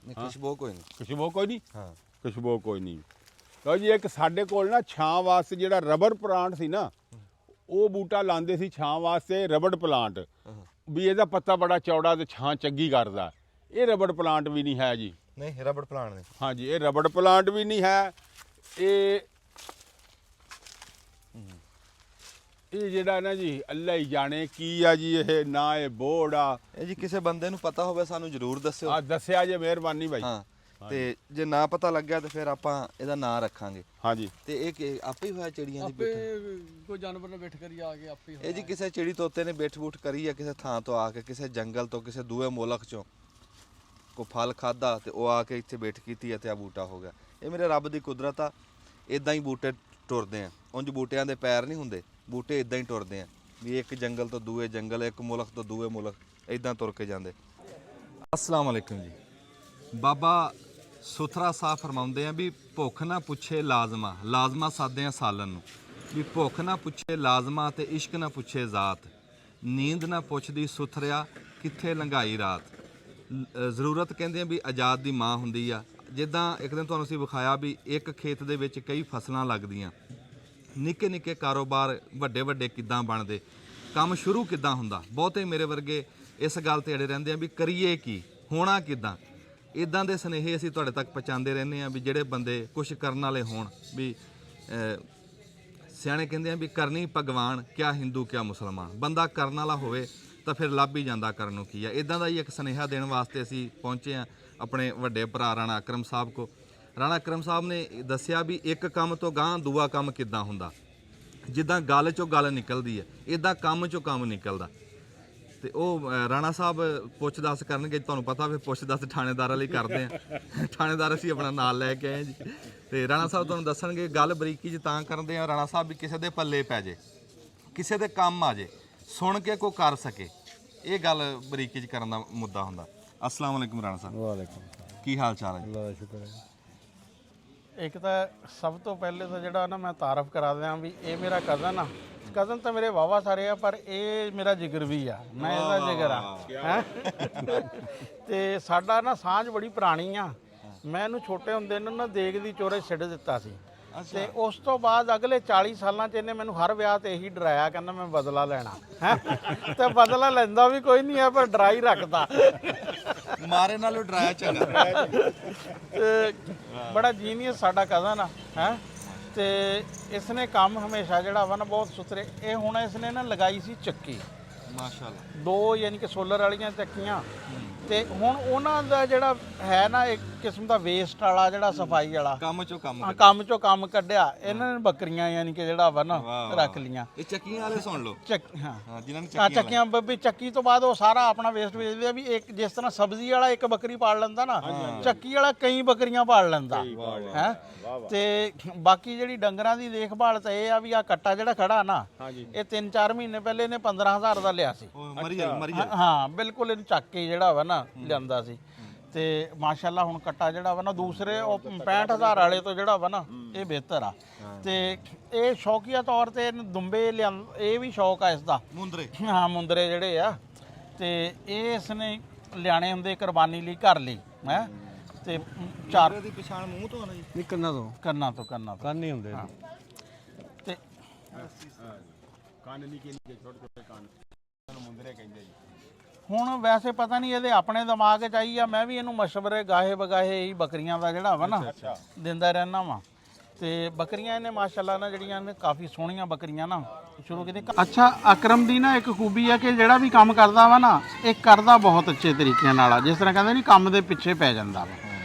Speaker 1: ਨਹੀਂ ਖੁਸ਼ਬੂ ਕੋਈ ਨਹੀਂ
Speaker 2: ਖੁਸ਼ਬੂ ਕੋਈ ਨਹੀਂ
Speaker 1: ਹਾਂ
Speaker 2: ਖੁਸ਼ਬੂ ਕੋਈ ਨਹੀਂ ਲਓ ਜੀ ਇੱਕ ਸਾਡੇ ਕੋਲ ਨਾ ਛਾਂ ਵਾਸਤੇ ਜਿਹੜਾ ਰਬੜ ਪਲਾਂਟ ਸੀ ਨਾ ਉਹ ਬੂਟਾ ਲਾਉਂਦੇ ਸੀ ਛਾਂ ਵਾਸਤੇ ਰਬੜ ਪਲਾਂਟ ਵੀ ਇਹਦਾ ਪੱਤਾ ਬੜਾ ਚੌੜਾ ਤੇ ਛਾਂ ਚੰਗੀ ਕਰਦਾ ਇਹ ਰਬੜ ਪਲਾਂਟ ਵੀ ਨਹੀਂ ਹੈ ਜੀ
Speaker 1: ਨਹੀਂ ਰਬੜ ਪਲਾਂਟ ਨਹੀਂ
Speaker 2: ਹਾਂਜੀ ਇਹ ਰਬੜ ਪਲਾਂਟ ਵੀ ਨਹੀਂ ਹੈ ਇਹ ਇਹ ਜਿਹੜਾ ਨਾ ਜੀ ਅੱਲਾ ਹੀ ਜਾਣੇ ਕੀ ਆ ਜੀ, ਇਹ ਨਾ ਇਹ ਬੋਰਡ ਆ।
Speaker 1: ਇਹ ਜੀ ਕਿਸੇ ਬੰਦੇ ਨੂੰ ਪਤਾ ਹੋਵੇ ਸਾਨੂੰ ਜ਼ਰੂਰ ਦੱਸਿਓ।
Speaker 2: ਆ ਦੱਸਿਆ ਜੇ, ਮਿਹਰਬਾਨੀ ਬਾਈ।
Speaker 1: ਹਾਂ ਤੇ ਜੇ ਨਾ ਪਤਾ ਲੱਗਿਆ ਤੇ ਫਿਰ ਆਪਾਂ ਇਹਦਾ ਨਾਂ ਰੱਖਾਂਗੇ।
Speaker 2: ਹਾਂਜੀ
Speaker 1: ਤੇ ਇਹ ਆਪੇ ਹੀ ਹੋਇਆ ਚਿੜੀਆਂ ਦੀ
Speaker 7: ਆਪੇ
Speaker 1: ਬਿੱਠ?
Speaker 7: ਕੋਈ ਜਾਨਵਰ ਨੇ ਬੈਠ ਕਰੀ ਆ ਕੇ ਆਪੇ
Speaker 1: ਇਹ ਜੀ ਕਿਸੇ ਚਿੜੀ ਤੋਤੇ ਨੇ ਬਿੱਠ ਬੂਠ ਕਰੀ ਆ ਕਿਸੇ ਥਾਂ ਤੋਂ ਆ ਕੇ, ਕਿਸੇ ਜੰਗਲ ਤੋਂ, ਕਿਸੇ ਦੂਏ ਮੁਲਕ ਚੋਂ ਕੋ ਫਲ ਖਾਦਾ ਤੇ ਉਹ ਆ ਕੇ ਇੱਥੇ ਬੈਠ ਕੀਤੀ ਤੇ ਆ ਬੂਟਾ ਹੋ ਗਿਆ। ਇਹ ਮੇਰੇ ਰੱਬ ਦੀ ਕੁਦਰਤ ਆ। ਇਦਾਂ ਹੀ ਬੂਟੇ ਟੁਰਦੇ ਆ। ਉਂਝ ਬੂਟਿਆਂ ਦੇ ਪੈਰ ਨਹੀਂ ਹੁੰਦੇ, ਬੂਟੇ ਇਦਾਂ ਹੀ ਟੁਰਦੇ ਆ ਵੀ ਇੱਕ ਜੰਗਲ ਤੋਂ ਦੂਏ ਜੰਗਲ, ਇੱਕ ਮੁਲਕ ਤੋਂ ਦੂਏ ਮੁਲਕ ਇਦਾਂ ਤੁਰ ਕੇ ਜਾਂਦੇ। ਅਸਲਾਮ ਵਾਲੇਕੁਮ ਜੀ। ਬਾਬਾ ਸੁਥਰਾ ਸਾਫ ਫਰਮਾਉਂਦੇ ਆ ਵੀ ਭੁੱਖ ਨਾ ਪੁੱਛੇ ਲਾਜ਼ਮਾ, ਲਾਜ਼ਮਾ ਸਾਦੇ ਆ ਸਾਲਨ ਨੂੰ, ਵੀ ਭੁੱਖ ਨਾ ਪੁੱਛੇ ਲਾਜ਼ਮਾ ਤੇ ਇਸ਼ਕ ਨਾ ਪੁੱਛੇ ਜ਼ਾਤ, ਨੀਂਦ ਨਾ ਪੁੱਛਦੀ ਸੁਥਰਿਆ ਕਿੱਥੇ ਲੰਘਾਈ ਰਾਤ। ਜ਼ਰੂਰਤ ਕਹਿੰਦੇ ਆ ਵੀ ਆਜ਼ਾਦ ਦੀ ਮਾਂ ਹੁੰਦੀ ਆ। ਜਿੱਦਾਂ ਇੱਕ ਦਿਨ ਤੁਹਾਨੂੰ ਅਸੀਂ ਵਿਖਾਇਆ ਵੀ ਇੱਕ ਖੇਤ ਦੇ ਵਿੱਚ ਕਈ ਫਸਲਾਂ ਲੱਗਦੀਆਂ, ਨਿੱਕੇ ਨਿੱਕੇ ਕਾਰੋਬਾਰ ਵੱਡੇ ਵੱਡੇ ਕਿੱਦਾਂ ਬਣਦੇ, ਕੰਮ ਸ਼ੁਰੂ ਕਿੱਦਾਂ ਹੁੰਦਾ। ਬਹੁਤੇ ਮੇਰੇ ਵਰਗੇ ਇਸ ਗੱਲ ਤੇ ਅੜੇ ਰਹਿੰਦੇ ਆ ਵੀ ਕਰੀਏ ਕੀ, ਹੋਣਾ ਕਿੱਦਾਂ। ਇਦਾਂ ਦੇ ਸੁਨੇਹੇ ਅਸੀਂ ਤੁਹਾਡੇ ਤੱਕ ਪਹੁੰਚਾਉਂਦੇ ਰਹਿੰਦੇ ਆ ਵੀ ਜਿਹੜੇ ਬੰਦੇ ਕੁਝ ਕਰਨ ਵਾਲੇ ਹੋਣ। ਵੀ ਸਿਆਣੇ ਕਹਿੰਦੇ ਆ ਵੀ ਕਰਨੀ ਭਗਵਾਨ, ਕਿਆ ਹਿੰਦੂ ਕਿਆ ਮੁਸਲਮਾਨ। ਬੰਦਾ ਕਰਨ ਵਾਲਾ ਹੋਵੇ ਤਾਂ ਫਿਰ ਲੱਭ ਹੀ ਜਾਂਦਾ ਕਰਨ ਨੂੰ ਕੀ ਆ। ਇਦਾਂ ਦਾ ਹੀ ਇੱਕ ਸੁਨੇਹਾ ਦੇਣ ਵਾਸਤੇ ਅਸੀਂ ਪਹੁੰਚੇ ਆ ਆਪਣੇ ਵੱਡੇ ਭਰਾ ਰਾਣਾ ਅਕਰਮ ਸਾਹਿਬ ਕੋ। ਰਾਣਾ ਅਕਰਮ ਸਾਹਿਬ ਨੇ ਦੱਸਿਆ ਵੀ ਇੱਕ ਕੰਮ ਤੋਂ ਗਾਂਹ ਦੂਆ ਕੰਮ ਕਿੱਦਾਂ ਹੁੰਦਾ। ਜਿੱਦਾਂ ਗੱਲ ਚੋਂ ਗੱਲ ਨਿਕਲਦੀ ਹੈ, ਇਦਾਂ ਕੰਮ ਚੋਂ ਕੰਮ ਨਿਕਲਦਾ। ਤੇ ਉਹ ਰਾਣਾ ਸਾਹਿਬ ਪੁੱਛ ਦੱਸ ਕਰਨਗੇ। ਤੁਹਾਨੂੰ ਪਤਾ ਵੀ ਪੁੱਛ ਦੱਸ ਥਾਣੇਦਾਰਾਂ ਲਈ ਕਰਦੇ ਆ। ਥਾਣੇਦਾਰ ਅਸੀਂ ਆਪਣਾ ਨਾਲ ਲੈ ਕੇ ਆਏ ਜੀ। ਤੇ ਰਾਣਾ ਸਾਹਿਬ ਤੁਹਾਨੂੰ ਦੱਸਣਗੇ ਗੱਲ ਬਰੀਕੀ 'ਚ ਤਾਂ ਕਰਦੇ ਆ ਰਾਣਾ ਸਾਹਿਬ ਵੀ ਕਿਸੇ ਦੇ ਪੱਲੇ ਪੈ ਜੇ, ਕਿਸੇ ਦੇ ਕੰਮ ਆ ਜੇ, ਸੁਣ ਕੇ ਕੋਈ ਕਰ ਸਕੇ। ਇਹ ਗੱਲ ਬਰੀਕੀ 'ਚ ਕਰਨ ਦਾ ਮੁੱਦਾ ਹੁੰਦਾ। ਅਸਲਾਮ ਵਾਲੇਕੁਮ ਰਾਣਾ ਸਾਹਿਬ।
Speaker 5: ਵਾਲੇਕੁਮ
Speaker 1: ਕੀ ਹਾਲ ਚਾਲ ਹੈ?
Speaker 5: ਅੱਲਾ ਦਾ ਸ਼ੁਕਰ ਹੈ।
Speaker 4: ਇੱਕ ਤਾਂ ਸਭ ਤੋਂ ਪਹਿਲੇ ਤਾਂ ਜਿਹੜਾ ਨਾ ਮੈਂ ਤਾਰਫ ਕਰਾ ਦਿਆਂ ਵੀ ਇਹ ਮੇਰਾ ਕਜ਼ਨ ਆ। ਕਜ਼ਨ ਤਾਂ ਮੇਰੇ ਵਾਵਾ ਸਾਰੇ ਆ, ਪਰ ਇਹ ਮੇਰਾ ਜਿਗਰ ਵੀ ਆ। ਮੈਂ ਇਹਦਾ ਜਿਗਰ ਆ ਹੈਂ। ਤੇ ਸਾਡਾ ਨਾ ਸਾਂਝ ਬੜੀ ਪੁਰਾਣੀ ਆ। ਮੈਂ ਇਹਨੂੰ ਛੋਟੇ ਹੁੰਦੇ ਨੂੰ ਨਾ ਦੇਗ ਦੀ ਚੋਰੇ ਛੱਡ ਦਿੱਤਾ ਸੀ। ਤੇ ਉਸ ਤੋਂ ਬਾਅਦ ਅਗਲੇ 40 ਸਾਲਾਂ 'ਚ ਇਹਨੇ ਮੈਨੂੰ ਹਰ ਵਿਆਹ ਤੇ ਇਹੀ ਡਰਾਇਆ, ਕਹਿੰਦਾ ਮੈਂ ਬਦਲਾ ਲੈਣਾ ਹੈ। ਤੇ ਬਦਲਾ ਲੈਂਦਾ ਵੀ ਕੋਈ ਨਹੀਂ ਹੈ, ਪਰ ਡਰਾ ਹੀ ਰੱਖਦਾ।
Speaker 1: ਮਾਰੇ ਨਾਲੋਂ ਡਰਾਇਆ ਚੰਗਾ।
Speaker 4: ਤੇ ਬੜਾ ਜੀਨੀਅਸ ਸਾਡਾ ਕਜ਼ਨ ਆ ਹੈ। ਤੇ ਇਸਨੇ ਕੰਮ ਹਮੇਸ਼ਾ ਜਿਹੜਾ ਵਾ ਨਾ ਬਹੁਤ ਸੁਥਰੇ। ਇਹ ਹੁਣ ਇਸਨੇ ਨਾ ਲਗਾਈ ਸੀ ਚੱਕੀ,
Speaker 1: ਮਾਸ਼ਾਅੱਲਾ।
Speaker 4: 2 ਯਾਨੀ ਕਿ ਸੋਲਰ ਵਾਲੀਆਂ ਚੱਕੀਆਂ। ਤੇ ਹੁਣ ਉਹਨਾਂ ਦਾ ਜਿਹੜਾ ਹੈ ਨਾ ਇੱਕ ਕਿਸਮ ਦਾ ਵੇਸਟ ਵਾਲਾ ਜਿਹੜਾ ਸਫਾਈ ਵਾਲਾ
Speaker 1: ਕੰਮ ਚੋਂ ਕੰਮ
Speaker 4: ਹਾਂ, ਕੰਮ ਚੋਂ ਕੰਮ ਕੱਢਿਆ ਇਹਨਾਂ ਨੇ। ਬੱਕਰੀਆਂ ਯਾਨੀ ਕਿ ਜਿਹੜਾ ਵਾ ਨਾ ਰੱਖ ਲੀਆਂ।
Speaker 1: ਇਹ ਚੱਕੀਆਂ ਵਾਲੇ ਸੁਣ ਲਓ।
Speaker 4: ਹਾਂ
Speaker 1: ਹਾਂ, ਜਿਨ੍ਹਾਂ ਨੂੰ
Speaker 4: ਹਾਂ, ਚੱਕੀਆਂ ਵੀ ਚੱਕੀ ਤੋਂ ਬਾਅਦ ਉਹ ਸਾਰਾ ਆਪਣਾ ਵੇਸਟ ਵੇਚਦੇ ਆ। ਵੀ ਇੱਕ ਜਿਸ ਤਰ੍ਹਾਂ ਸਬਜ਼ੀ ਵਾਲਾ ਇੱਕ ਬੱਕਰੀ ਪਾਲ ਲੈਂਦਾ ਨਾ, ਚੱਕੀ ਵਾਲਾ ਕਈ ਬੱਕਰੀਆਂ ਪਾਲ ਲੈਂਦਾ ਹੈ। ਤੇ ਬਾਕੀ ਜਿਹੜੀ ਡੰਗਰਾਂ ਦੀ ਦੇਖਭਾਲ ਤਾਂ ਇਹ ਆ ਵੀ ਆ ਕੱਟਾ ਜਿਹੜਾ ਖੜਾ ਨਾ, ਇਹ 3-4 ਮਹੀਨੇ ਪਹਿਲੇ ਇਹਨੇ 15,000 ਦਾ ਲਿਆ ਸੀ। ਹਾਂ ਬਿਲਕੁਲ, ਇਹਨੂੰ ਚੱਕ ਕੇ ਜਿਹੜਾ ਵਾ ਨਾ ਲਿਆਂਦਾ ਸੀ। ਤੇ ਮਾਸ਼ਾਅੱਲਾ ਹੁਣ ਕੱਟਾ ਜਿਹੜਾ ਵਾ ਨਾ ਦੂਸਰੇ ਉਹ 65,000 ਵਾਲੇ ਤੋਂ ਜਿਹੜਾ ਵਾ ਨਾ ਇਹ ਬਿਹਤਰ ਆ। ਤੇ ਇਹ ਸ਼ੌਕੀਆ ਤੌਰ ਤੇ ਇਹਨੂੰ ਦੁੰਬੇ ਇਹ ਵੀ ਸ਼ੌਕ ਆ ਇਸ ਦਾ,
Speaker 1: ਮੁੰਦਰੇ।
Speaker 4: ਹਾਂ ਮੁੰਦਰੇ ਜਿਹੜੇ ਆ। ਤੇ ਇਹ ਇਸਨੇ ਲਿਆਣੇ ਹੁੰਦੇ ਕੁਰਬਾਨੀ ਲਈ, ਘਰ ਲਈ ਹੈ। ਤੇ 4
Speaker 1: ਦੀ ਪਛਾਣ ਮੂੰਹ ਤੋਂ ਨਾ ਜੀ?
Speaker 5: ਨਹੀਂ ਕੰਨਾਂ ਤੋਂ
Speaker 4: ਕੰਨਾਂ ਤੋਂ
Speaker 5: ਕੰਨ ਨਹੀਂ ਹੁੰਦੇ।
Speaker 4: ਤੇ
Speaker 2: ਕੰਨ ਨਹੀਂ ਕਹਿੰਦੇ, ਛੋਟੇ ਛੋਟੇ ਕੰਨ ਨੂੰ ਮੁੰਦਰੇ ਕਹਿੰਦੇ ਜੀ।
Speaker 4: ਹੁਣ ਵੈਸੇ ਪਤਾ ਨਹੀਂ ਇਹਦੇ ਆਪਣੇ ਦਿਮਾਗ 'ਚ ਆਈ ਆ। ਮੈਂ ਵੀ ਇਹਨੂੰ ਮਸ਼ਵਰੇ ਗਾਹੇ ਬਗਾਹੇ ਹੀ ਬੱਕਰੀਆਂ ਦਾ ਜਿਹੜਾ ਵਾ ਨਾ ਦਿੰਦਾ ਰਹਿਣਾ ਵਾ। ਤੇ ਬੱਕਰੀਆਂ ਇਹਨੇ ਮਾਸ਼ਾਅੱਲਾ ਨਾ ਜਿਹੜੀਆਂ ਨੇ ਕਾਫੀ ਸੋਹਣੀਆਂ ਬੱਕਰੀਆਂ ਨਾ ਸ਼ੁਰੂ ਕੀਤੇ। ਅੱਛਾ, ਅਕਰਮ ਦੀ ਨਾ ਇੱਕ ਖੂਬੀ ਆ ਕਿ ਜਿਹੜਾ ਵੀ ਕੰਮ ਕਰਦਾ ਵਾ ਨਾ ਇਹ ਕਰਦਾ ਬਹੁਤ ਅੱਛੇ ਤਰੀਕੇ ਨਾਲ ਆ। ਜਿਸ ਤਰ੍ਹਾਂ ਕਹਿੰਦੇ ਨਹੀਂ ਕੰਮ ਦੇ ਪਿੱਛੇ ਪੈ ਜਾਂਦਾ ਵਾ।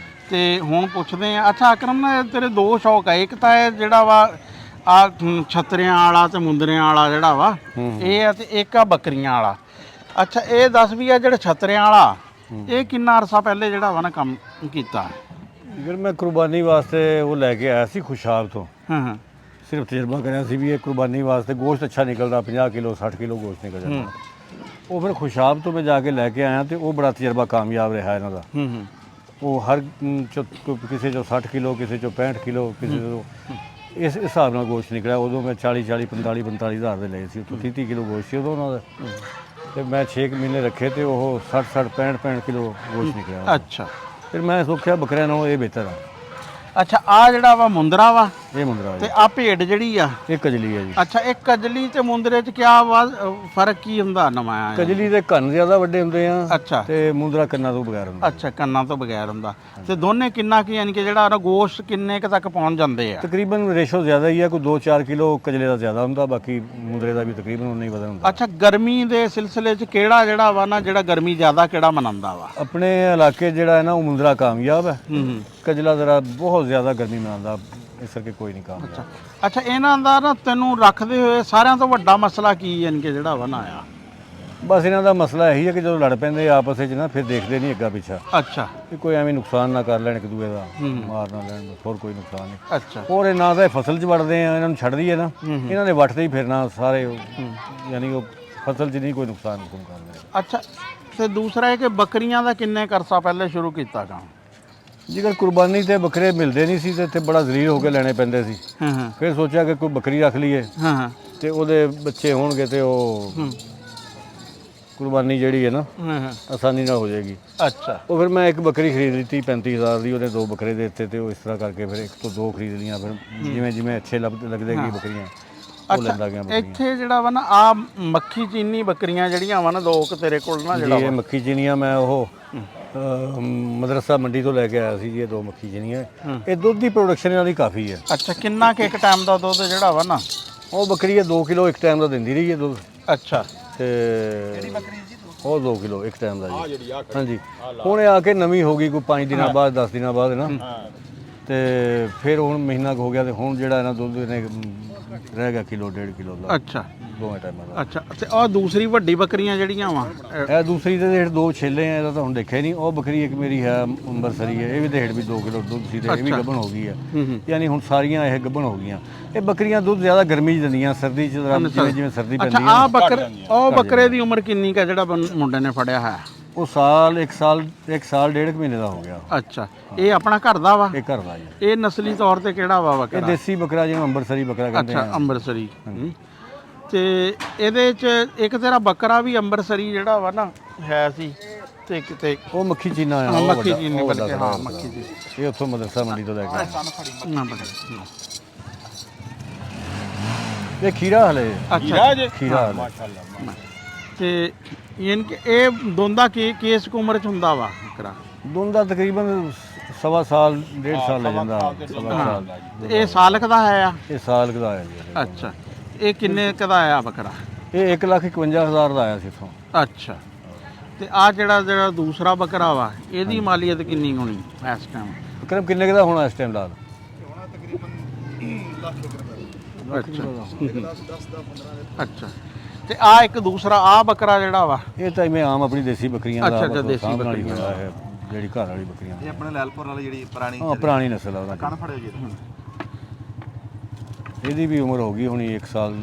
Speaker 4: ਤੇ ਹੁਣ ਪੁੱਛਦੇ ਆ, ਅੱਛਾ ਅਕਰਮ ਨਾ ਤੇਰੇ 2 ਸ਼ੌਕ ਆ। ਇੱਕ ਤਾਂ ਇਹ ਜਿਹੜਾ ਵਾ ਆ ਛਤਰਿਆਂ ਵਾਲਾ ਤੇ ਮੁੰਦਰਿਆਂ ਵਾਲਾ ਜਿਹੜਾ ਵਾ ਇਹ ਆ, ਤੇ ਇੱਕ ਆ ਬੱਕਰੀਆਂ ਵਾਲਾ। ਅੱਛਾ ਇਹ ਦੱਸ ਵੀ ਆ ਜਿਹੜਾ ਛਤਰਿਆਂ ਵਾਲਾ ਇਹ ਕਿੰਨਾ ਅਰਸਾ ਪਹਿਲੇ ਜਿਹੜਾ ਵਾ ਨਾ ਕੰਮ ਕੀਤਾ?
Speaker 3: ਫਿਰ ਮੈਂ ਕੁਰਬਾਨੀ ਵਾਸਤੇ ਉਹ ਲੈ ਕੇ ਆਇਆ ਸੀ ਖੁਸ਼ਹਾਬ ਤੋਂ।
Speaker 4: ਹਾਂ
Speaker 3: ਸਿਰਫ ਤਜਰਬਾ ਕਰਿਆ ਸੀ ਵੀ ਇਹ ਕੁਰਬਾਨੀ ਵਾਸਤੇ ਗੋਸ਼ਤ ਅੱਛਾ ਨਿਕਲਦਾ, 50 ਕਿਲੋ 60 ਕਿਲੋ ਗੋਸ਼ਤ ਨਿਕਲ ਜਾਂਦਾ। ਉਹ ਫਿਰ ਖੁਸ਼ਹਾਬ ਤੋਂ ਮੈਂ ਜਾ ਕੇ ਲੈ ਕੇ ਆਇਆ ਤੇ ਉਹ ਬੜਾ ਤਜਰਬਾ ਕਾਮਯਾਬ ਰਿਹਾ ਇਹਨਾਂ ਦਾ। ਉਹ ਹਰ ਕਿਸੇ ਚੋਂ 60 ਕਿਲੋ, ਕਿਸੇ ਚੋਂ 65 ਕਿਲੋ, ਕਿਸੇ ਤੋਂ ਇਸ ਹਿਸਾਬ ਨਾਲ ਗੋਸ਼ਤ ਨਿਕਲਿਆ। ਉਦੋਂ ਮੈਂ 40 45 ਹਜ਼ਾਰ ਦੇ ਲਏ ਸੀ। ਉੱਥੋਂ 30 ਕਿਲੋ ਗੋਸ਼ਤ ਸੀ ਉਦੋਂ ਉਹਨਾਂ ਦਾ। ਤੇ ਮੈਂ 6 ਮਹੀਨੇ ਰੱਖੇ ਤੇ ਉਹ 60 65 ਕਿਲੋ ਗੋਸ਼ਤ ਨਿਕਲਿਆ।
Speaker 4: ਅੱਛਾ,
Speaker 3: ਫਿਰ ਮੈਂ ਸੋਚਿਆ ਬੱਕਰਿਆਂ ਨਾਲੋਂ ਇਹ ਬਿਹਤਰ ਆ।
Speaker 4: ਅੱਛਾ ਆ ਜਿਹੜਾ ਵਾ ਮੁੰਦਰਾ ਵਾ
Speaker 3: ਇਹ ਮੁੰਦਰਾ
Speaker 4: ਤੇ
Speaker 3: ਜੀ,
Speaker 4: ਆ ਭੇਡ ਜਿਹੜੀ ਆ
Speaker 3: ਇਹ ਕਜਲੀ ਹੈ ਜੀ।
Speaker 4: ਅੱਛਾ, ਇਹ ਕਜਲੀ ਤੇ ਮੁੰਦਰੇ ਚ ਕਿਆ ਫਰਕ ਕੀ ਹੁੰਦਾ ਨਵਾਂ ਆਇਆ?
Speaker 3: ਕਜਲੀ ਦੇ ਕੰਨ ਜ਼ਿਆਦਾ ਵੱਡੇ ਹੁੰਦੇ ਆ
Speaker 4: ਅੱਛਾ
Speaker 3: ਤੇ ਮੁੰਦਰਾ ਕੰਨਾਂ ਤੋਂ ਬਗੈਰ ਹੁੰਦਾ।
Speaker 4: ਅੱਛਾ, ਕੰਨਾਂ ਤੋਂ ਬਗੈਰ ਹੁੰਦਾ। ਤੇ ਦੋਨੇ ਕਿੰਨਾ ਕੀ ਯਾਨੀ ਕਿ ਜਿਹੜਾ ਉਹਦਾ ਗੋਸ਼ਤ ਕਿੰਨੇ ਕੁ ਤੱਕ ਪਹੁੰਚ ਜਾਂਦੇ ਆ?
Speaker 3: ਤਕਰੀਬਨ ਰੇਸ਼ੋ ਜ਼ਿਆਦਾ ਹੀ ਆ, ਕੋਈ 2-4 ਕਿਲੋ ਕਜਲੇ ਦਾ ਜ਼ਿਆਦਾ ਹੁੰਦਾ, ਬਾਕੀ ਮੁੰਦਰੇ ਦਾ ਵੀ ਤਕਰੀਬਨ ਉਨਾ ਹੀ ਵਜ਼ਨ ਹੁੰਦਾ।
Speaker 4: ਅੱਛਾ, ਗਰਮੀ ਦੇ ਸਿਲਸਿਲੇ ਚ ਕਿਹੜਾ ਜਿਹੜਾ ਵਾ ਨਾ, ਜਿਹੜਾ ਗਰਮੀ ਜ਼ਿਆਦਾ ਕਿਹੜਾ ਮਨਾਉਂਦਾ ਵਾ?
Speaker 3: ਆਪਣੇ ਇਲਾਕੇ ਜਿਹੜਾ ਹੈ ਨਾ ਉਹ ਮੁੰਦਰਾ ਕਾਮਯਾਬ ਹੈ,
Speaker 4: ਹੂੰ।
Speaker 3: ਕਜਲਾ ਜ਼ਰਾ ਬਹੁਤ ਜ਼ਿਆਦਾ ਗਰਮੀ ਮਨਾਉਂਦਾ, ਇਸ ਕਰਕੇ ਕੋਈ ਨਹੀਂ ਕਾਮਯਾਬ।
Speaker 4: ਅੱਛਾ, ਇਹਨਾਂ ਦਾ ਨਾ ਤੈਨੂੰ ਰੱਖਦੇ ਹੋਏ ਸਾਰਿਆਂ ਤੋਂ ਵੱਡਾ ਮਸਲਾ ਕੀ ਯਾਨੀ ਕਿ ਜਿਹੜਾ ਵਾ ਨਾ ਆਇਆ?
Speaker 3: ਬਸ ਇਹਨਾਂ ਦਾ ਮਸਲਾ ਇਹੀ ਹੈ ਕਿ ਜਦੋਂ ਲੜ ਪੈਂਦੇ ਆਪਸ ਵਿੱਚ ਨਾ, ਫਿਰ ਦੇਖਦੇ ਨਹੀਂ ਅੱਗਾ ਪਿੱਛਾ,
Speaker 4: ਅੱਛਾ
Speaker 3: ਕਿ ਕੋਈ ਐਵੇਂ ਨੁਕਸਾਨ ਨਾ ਕਰ ਲੈਣ ਇੱਕ ਦੂਏ ਦਾ, ਮਾਰ ਨਾ ਲੈਣ, ਬਸ ਹੋਰ ਕੋਈ ਨੁਕਸਾਨ ਨਹੀਂ।
Speaker 4: ਅੱਛਾ
Speaker 3: ਹੋਰ ਇਹ ਨਾ ਤਾਂ ਇਹ ਫਸਲ 'ਚ ਵੜਦੇ ਆ, ਇਹਨਾਂ ਨੂੰ ਛੱਡ ਦਈਏ ਨਾ, ਇਹਨਾਂ ਨੇ ਵੱਟਦੇ ਹੀ ਫਿਰਨਾ ਸਾਰੇ, ਯਾਨੀ ਉਹ ਫਸਲ 'ਚ ਨਹੀਂ ਕੋਈ ਨੁਕਸਾਨ ਕਰਦੇ।
Speaker 4: ਅੱਛਾ, ਤੇ ਦੂਸਰਾ ਇਹ ਕਿ ਬੱਕਰੀਆਂ ਦਾ ਕਿੰਨੇ ਕਰਸਾ ਪਹਿਲੇ ਸ਼ੁਰੂ ਕੀਤਾ ਕੰਮ?
Speaker 3: ਜੇਕਰ ਕੁਰਬਾਨੀ ਤੇ ਬੱਕਰੇ ਮਿਲਦੇ ਨਹੀਂ ਸੀ ਤੇ ਇੱਥੇ ਬੜਾ ਜ਼ਲੀਲ ਹੋ ਕੇ ਲੈਣੇ ਪੈਂਦੇ ਸੀ।
Speaker 4: ਹਾਂ ਹਾਂ
Speaker 3: ਫਿਰ ਸੋਚਿਆ ਕਿ ਕੋਈ ਬੱਕਰੀ ਰੱਖ ਲਈਏ
Speaker 4: ਹਾਂ ਹਾਂ
Speaker 3: ਤੇ ਉਹਦੇ ਬੱਚੇ ਹੋਣਗੇ ਤੇ ਉਹ ਕੁਰਬਾਨੀ ਜਿਹੜੀ ਹੈ ਨਾ
Speaker 4: ਹਾਂ ਹਾਂ
Speaker 3: ਆਸਾਨੀ ਨਾਲ ਹੋ ਜਾਏਗੀ।
Speaker 4: ਅੱਛਾ
Speaker 3: ਉਹ ਫਿਰ ਮੈਂ ਇੱਕ ਬੱਕਰੀ ਖਰੀਦ ਲਈ 35,000 ਦੀ, ਉਹਦੇ 2 ਬੱਕਰੇ ਦੇ ਦਿੱਤੇ ਤੇ ਉਹ ਇਸ ਤਰ੍ਹਾਂ ਕਰਕੇ ਫਿਰ 1 ਤੋਂ 2 ਖਰੀਦ ਲਈਆਂ। ਫਿਰ ਜਿਵੇਂ ਜਿਵੇਂ ਅੱਛੇ ਲੱਗਦੇ ਗਈ ਬੱਕਰੀਆਂ ਉਹ ਲੈਂਦਾ ਗਿਆ ਬੱਕਰੀਆਂ।
Speaker 4: ਇੱਥੇ ਜਿਹੜਾ ਵਾ ਨਾ ਆ ਮੱਖੀ ਚੀਨੀ ਬੱਕਰੀਆਂ ਜਿਹੜੀਆਂ ਵਾ ਨਾ, 2 ਕੁ ਤੇਰੇ ਕੋਲ ਨਾ ਜਿਹੜਾ
Speaker 3: ਜੀ ਇਹ
Speaker 4: ਵਾ।
Speaker 3: ਮੱਖੀ ਚੀਨੀਆਂ ਮੈਂ ਉਹ ਮਦਰਸਾ ਮੰਡੀ ਤੋਂ ਲੈ ਕੇ ਆਇਆ ਸੀ ਜੀ, ਇਹ 2 ਮੱਖੀ ਚੀਨੀਆਂ। ਇਹ ਦੁੱਧ ਦੀ ਪ੍ਰੋਡਕਸ਼ਨ ਇਹਨਾਂ ਦੀ ਕਾਫੀ ਹੈ।
Speaker 4: ਅੱਛਾ, ਕਿੰਨਾ ਕਿ ਇੱਕ ਟਾਈਮ ਦਾ ਦੁੱਧ ਜਿਹੜਾ ਵਾ ਨਾ?
Speaker 3: ਉਹ ਬੱਕਰੀ 2 ਕਿਲੋ ਇੱਕ ਟਾਈਮ ਦਾ ਦਿੰਦੀ ਰਹੀ ਹੈ ਦੁੱਧ,
Speaker 4: ਅੱਛਾ
Speaker 3: ਤੇ ਉਹ 2 ਕਿਲੋ ਇੱਕ ਟਾਈਮ ਦਾ ਜੀ। ਹਾਂਜੀ, ਹੁਣ ਇਹ ਆ ਕੇ ਨਵੀਂ ਹੋ ਗਈ ਕੋਈ 5 ਦਿਨਾਂ ਬਾਅਦ 10 ਦਿਨਾਂ ਬਾਅਦ ਨਾ, ਤੇ ਫਿਰ ਹੁਣ ਮਹੀਨਾ ਕੁ ਹੋ ਗਿਆ ਤੇ ਹੁਣ ਜਿਹੜਾ ਇਹਨਾਂ ਦੁੱਧ ਇਹਨੇ ਰਹਿ ਗਿਆ ਕਿਲੋ 1.5 ਕਿਲੋ ਦਾ
Speaker 4: ਅੱਛਾ
Speaker 3: ਦੋਵੇਂ ਟਾਈਮਾਂ ਦਾ।
Speaker 4: ਅੱਛਾ, ਤੇ ਉਹ ਦੂਸਰੀ ਵੱਡੀ ਬੱਕਰੀਆਂ ਜਿਹੜੀਆਂ ਵਾ
Speaker 3: ਇਹ ਦੂਸਰੀ ਦੇ ਜਿਹੜੇ 2 ਛੇਲੇ ਆ, ਇਹਦਾ ਤਾਂ ਹੁਣ ਦੇਖਿਆ ਨਹੀਂ। ਉਹ ਬੱਕਰੀ ਇੱਕ ਮੇਰੀ ਹੈ ਅੰਬਰਸਰੀ ਹੈ, ਇਹ ਵੀ ਦੇੜ ਵੀ 2 ਕਿਲੋ ਦੁੱਧ ਸੀ ਤੇ ਇਹ ਵੀ ਗੱਭਣ ਹੋ ਗਈ ਹੈ। ਯਾਨੀ ਹੁਣ ਸਾਰੀਆਂ ਇਹ ਗੱਭਣ ਹੋ ਗਈਆਂ। ਇਹ ਬੱਕਰੀਆਂ ਦੁੱਧ ਜ਼ਿਆਦਾ ਗਰਮੀ 'ਚ ਦਿੰਦੀਆਂ, ਸਰਦੀ 'ਚ ਜਿਵੇਂ ਜਿਵੇਂ ਸਰਦੀ
Speaker 4: ਅੱਛਾ,
Speaker 3: ਪੈਂਦੀ
Speaker 4: ਆ
Speaker 3: ਹੈ।
Speaker 4: ਬੱਕਰੇ ਉਹ ਬੱਕਰੇ ਦੀ ਉਮਰ ਕਿੰਨੀ ਕਾ ਜਿਹੜਾ ਮੁੰਡੇ ਨੇ ਫੜਿਆ ਹੈ?
Speaker 3: ਉਹ 1 ਸਾਲ 1.5 ਮਹੀਨੇ ਦਾ ਹੋ ਗਿਆ।
Speaker 4: ਅੱਛਾ, ਇਹ ਆਪਣਾ ਘਰ ਦਾ ਵਾ?
Speaker 3: ਇਹ ਘਰ ਦਾ ਜੀ।
Speaker 4: ਇਹ ਨਸਲੀ ਤੌਰ ਤੇ ਕਿਹੜਾ ਵਾ
Speaker 3: ਇਹ
Speaker 4: ਬੱਕਰਾ?
Speaker 3: ਦੇਸੀ ਬੱਕਰਾ ਜਿਹਨੂੰ ਅੰਬਰਸਰੀ ਬੱਕਰਾ ਕਹਿੰਦੇ
Speaker 4: ਅੱਛਾ,
Speaker 3: ਆ।
Speaker 4: ਅੰਬਰਸਰੀ। ਤੇ ਇਹਦੇ ਚ ਇੱਕ ਤੇਰਾ ਬੱਕਰਾ ਵੀ ਅੰਬਰਸਰੀ ਜਿਹੜਾ ਵਾ ਨਾ ਹੈ ਸੀ, ਤੇ ਕਿਤੇ
Speaker 3: ਉਹ ਮੱਖੀ ਚੀਨਾ ਆ,
Speaker 4: ਹਾਂ,
Speaker 3: ਉਹ
Speaker 4: ਮੱਖੀ
Speaker 3: ਵੱਡਾ-
Speaker 4: ਚੀਨੀ
Speaker 3: ਉਹ
Speaker 4: ਬਣ
Speaker 3: ਵੱਡਾ
Speaker 4: ਕੇ,
Speaker 3: ਖੜਾ
Speaker 4: ਹਾਂ,
Speaker 3: ਹੋਇਆ।
Speaker 4: ਮੱਖੀ ਚੀਨੀ।
Speaker 3: ਇਹ ਉੱਥੋਂ ਮਦਰਸਾ ਮੰਡੀ ਤੋਂ ਲੈ ਕੇ ਆਏ।
Speaker 4: ਨਾ ਬੱਕਰਾ।
Speaker 3: ਇਹ ਖੀਰਾ ਹਲੇ
Speaker 4: ਅੱਛਾ,
Speaker 3: ਖੀਰਾ ਹਲੇ।
Speaker 2: ਮਾਸ਼ਾਅੱਲਾ।
Speaker 4: ਤੇ ਯਾਨੀ ਕਿ ਇਹ ਦੋਂਦਾ ਕੇਸ ਕੁ ਉਮਰ ਚ ਹੁੰਦਾ ਵਾ ਬੱਕਰਾ?
Speaker 3: ਦੁੱਧ ਦਾ ਤਕਰੀਬਨ 1.5 ਸਾਲ 1.5 ਸਾਲ ਲੈ ਜਾਂਦਾ। 1.5 ਸਾਲ
Speaker 4: ਤੇ ਇਹ ਸਾਲ ਕੁ ਦਾ ਹੈ ਆ?
Speaker 3: ਇਹ ਸਾਲ ਕੁ ਦਾ ਆਇਆ ਜੀ।
Speaker 4: ਅੱਛਾ, ਇਹ ਕਿੰਨੇ ਕੁ ਦਾ ਆਇਆ ਬੱਕਰਾ?
Speaker 3: ਇਹ 1,51,000 ਦਾ ਆਇਆ ਸੀ ਇੱਥੋਂ।
Speaker 4: ਅੱਛਾ, ਤੇ ਆ ਜਿਹੜਾ ਦੂਸਰਾ ਬੱਕਰਾ ਵਾ, ਇਹਦੀ ਮਾਲੀਅਤ ਕਿੰਨੀ ਹੋਣੀ ਇਸ ਟਾਈਮ?
Speaker 3: ਤਕਰੀਬਨ ਕਿੰਨੇ ਕੁ ਦਾ ਹੋਣਾ ਇਸ ਟਾਈਮ ਦਾ?
Speaker 4: ਅੱਛਾ, ਤੇ ਆ ਇੱਕ ਦੂਸਰਾ ਆ ਬੱਕਰਾ ਜਿਹੜਾ ਵਾ,
Speaker 3: ਇਹ ਤਾਂ ਮੈਂ ਆਮ ਆਪਣੀ ਦੇਸੀ ਬੱਕਰੀਆਂ ਦਾ
Speaker 4: ਅੱਛਾ,
Speaker 3: ਬਸ
Speaker 4: ਦੇਸੀ
Speaker 3: ਸਾਂਭ ਨਾਲ ਹੀ
Speaker 4: ਬੱਕਰੀਆਂ
Speaker 3: ਹੋਇਆ ਹੈ, ਜਿਹੜੀ ਘਰ ਵਾਲੀ ਬੱਕਰੀਆਂ
Speaker 1: ਇਹ ਆਪਣੇ ਲੈਲਪੁਰ ਵਾਲੀ ਜਿਹੜੀ ਪੁਰਾਣੀ
Speaker 3: ਹਾਂ ਪੁਰਾਣੀ ਨਸਲ ਆ ਉਹਨਾਂ ਦੀ।
Speaker 1: ਫੜਿਓ ਜੀ
Speaker 3: ਇਹਦੀ ਵੀ ਉਮਰ ਹੋ ਗਈ ਹੋਣੀ 1 ਸਾਲ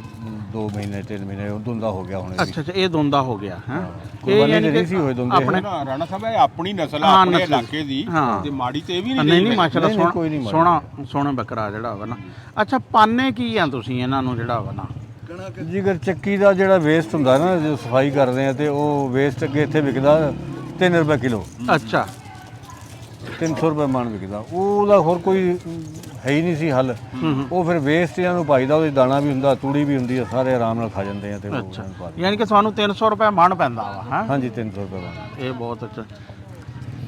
Speaker 3: 2 ਮਹੀਨੇ 3 ਮਹੀਨੇ ਦੁੰਦਾ ਹੋ ਗਿਆ ਹੁਣ।
Speaker 4: ਅੱਛਾ ਅੱਛਾ, ਇਹ ਦੋਂਦਾ ਹੋ ਗਿਆ ਹੈ।
Speaker 3: ਕੁਰਬਾਨੀ ਦੇ ਨਹੀਂ ਸੀ ਹੋਏ ਦੁੰਦੇ
Speaker 4: ਆਪਣੇ
Speaker 2: ਰਾਣਾ ਸਾਹਿਬ ਇਹ ਆਪਣੀ ਨਸਲ ਆ,
Speaker 4: ਹਾਂ,
Speaker 2: ਆਪਣੇ
Speaker 4: ਨਸਲ।
Speaker 2: ਇਲਾਕੇ ਦੀ,
Speaker 4: ਹਾਂ।
Speaker 2: ਤੇ ਮਾੜੀ ਤੇ ਇਹ ਵੀ
Speaker 4: ਨਹੀਂ
Speaker 2: ਨਹੀਂ
Speaker 4: ਨਹੀਂ, ਮਾਸ਼ਾਅੱਲਾ
Speaker 3: ਨਹੀਂ, ਕੋਈ ਨਹੀਂ
Speaker 4: ਸੋਹਣਾ ਸੋਹਣਾ ਬੱਕਰਾ ਜਿਹੜਾ ਵਾ ਨਾ। ਅੱਛਾ, ਪਾਨੇ ਕੀ ਆ ਤੁਸੀਂ ਇਹਨਾਂ ਨੂੰ ਜਿਹੜਾ ਵਾ ਨਾ?
Speaker 3: ਜਿਗਰ ਚੱਕੀ ਦਾ ਜਿਹੜਾ ਵੇਸਟ ਹੁੰਦਾ ਨਾ, ਜਦੋਂ ਸਫਾਈ ਕਰਦੇ ਆ ਤੇ ਉਹ ਵੇਸਟ ਅੱਗੇ ਇੱਥੇ ਵਿਕਦਾ 3 ਰੁਪਏ ਕਿਲੋ,
Speaker 4: ਅੱਛਾ
Speaker 3: 300 ਰੁਪਏ ਮਣ ਵਿਕਦਾ। ਉਹਦਾ ਹੋਰ ਕੋਈ ਹੈ ਹੀ ਨਹੀਂ ਸੀ ਹੱਲ। ਉਹ ਫਿਰ ਵੇਸਟ ਇਹਨਾਂ ਨੂੰ ਪਾਈਦਾ, ਉਹਦੇ ਦਾਣਾ ਵੀ ਹੁੰਦਾ, ਤੂੜੀ ਵੀ ਹੁੰਦੀ ਆ, ਸਾਰੇ ਆਰਾਮ ਨਾਲ ਖਾ ਜਾਂਦੇ ਆ ਤੇ ਉਹ ਇਹਨਾਂ ਨੂੰ ਪਾ ਦਿੰਦੇ।
Speaker 4: ਯਾਨੀ ਕਿ ਤੁਹਾਨੂੰ 300 ਰੁਪਏ ਮਣ ਪੈਂਦਾ ਵਾ ਹੈ?
Speaker 3: ਹਾਂਜੀ 300 ਰੁਪਏ ਮਣ।
Speaker 4: ਇਹ ਬਹੁਤ ਅੱਛਾ।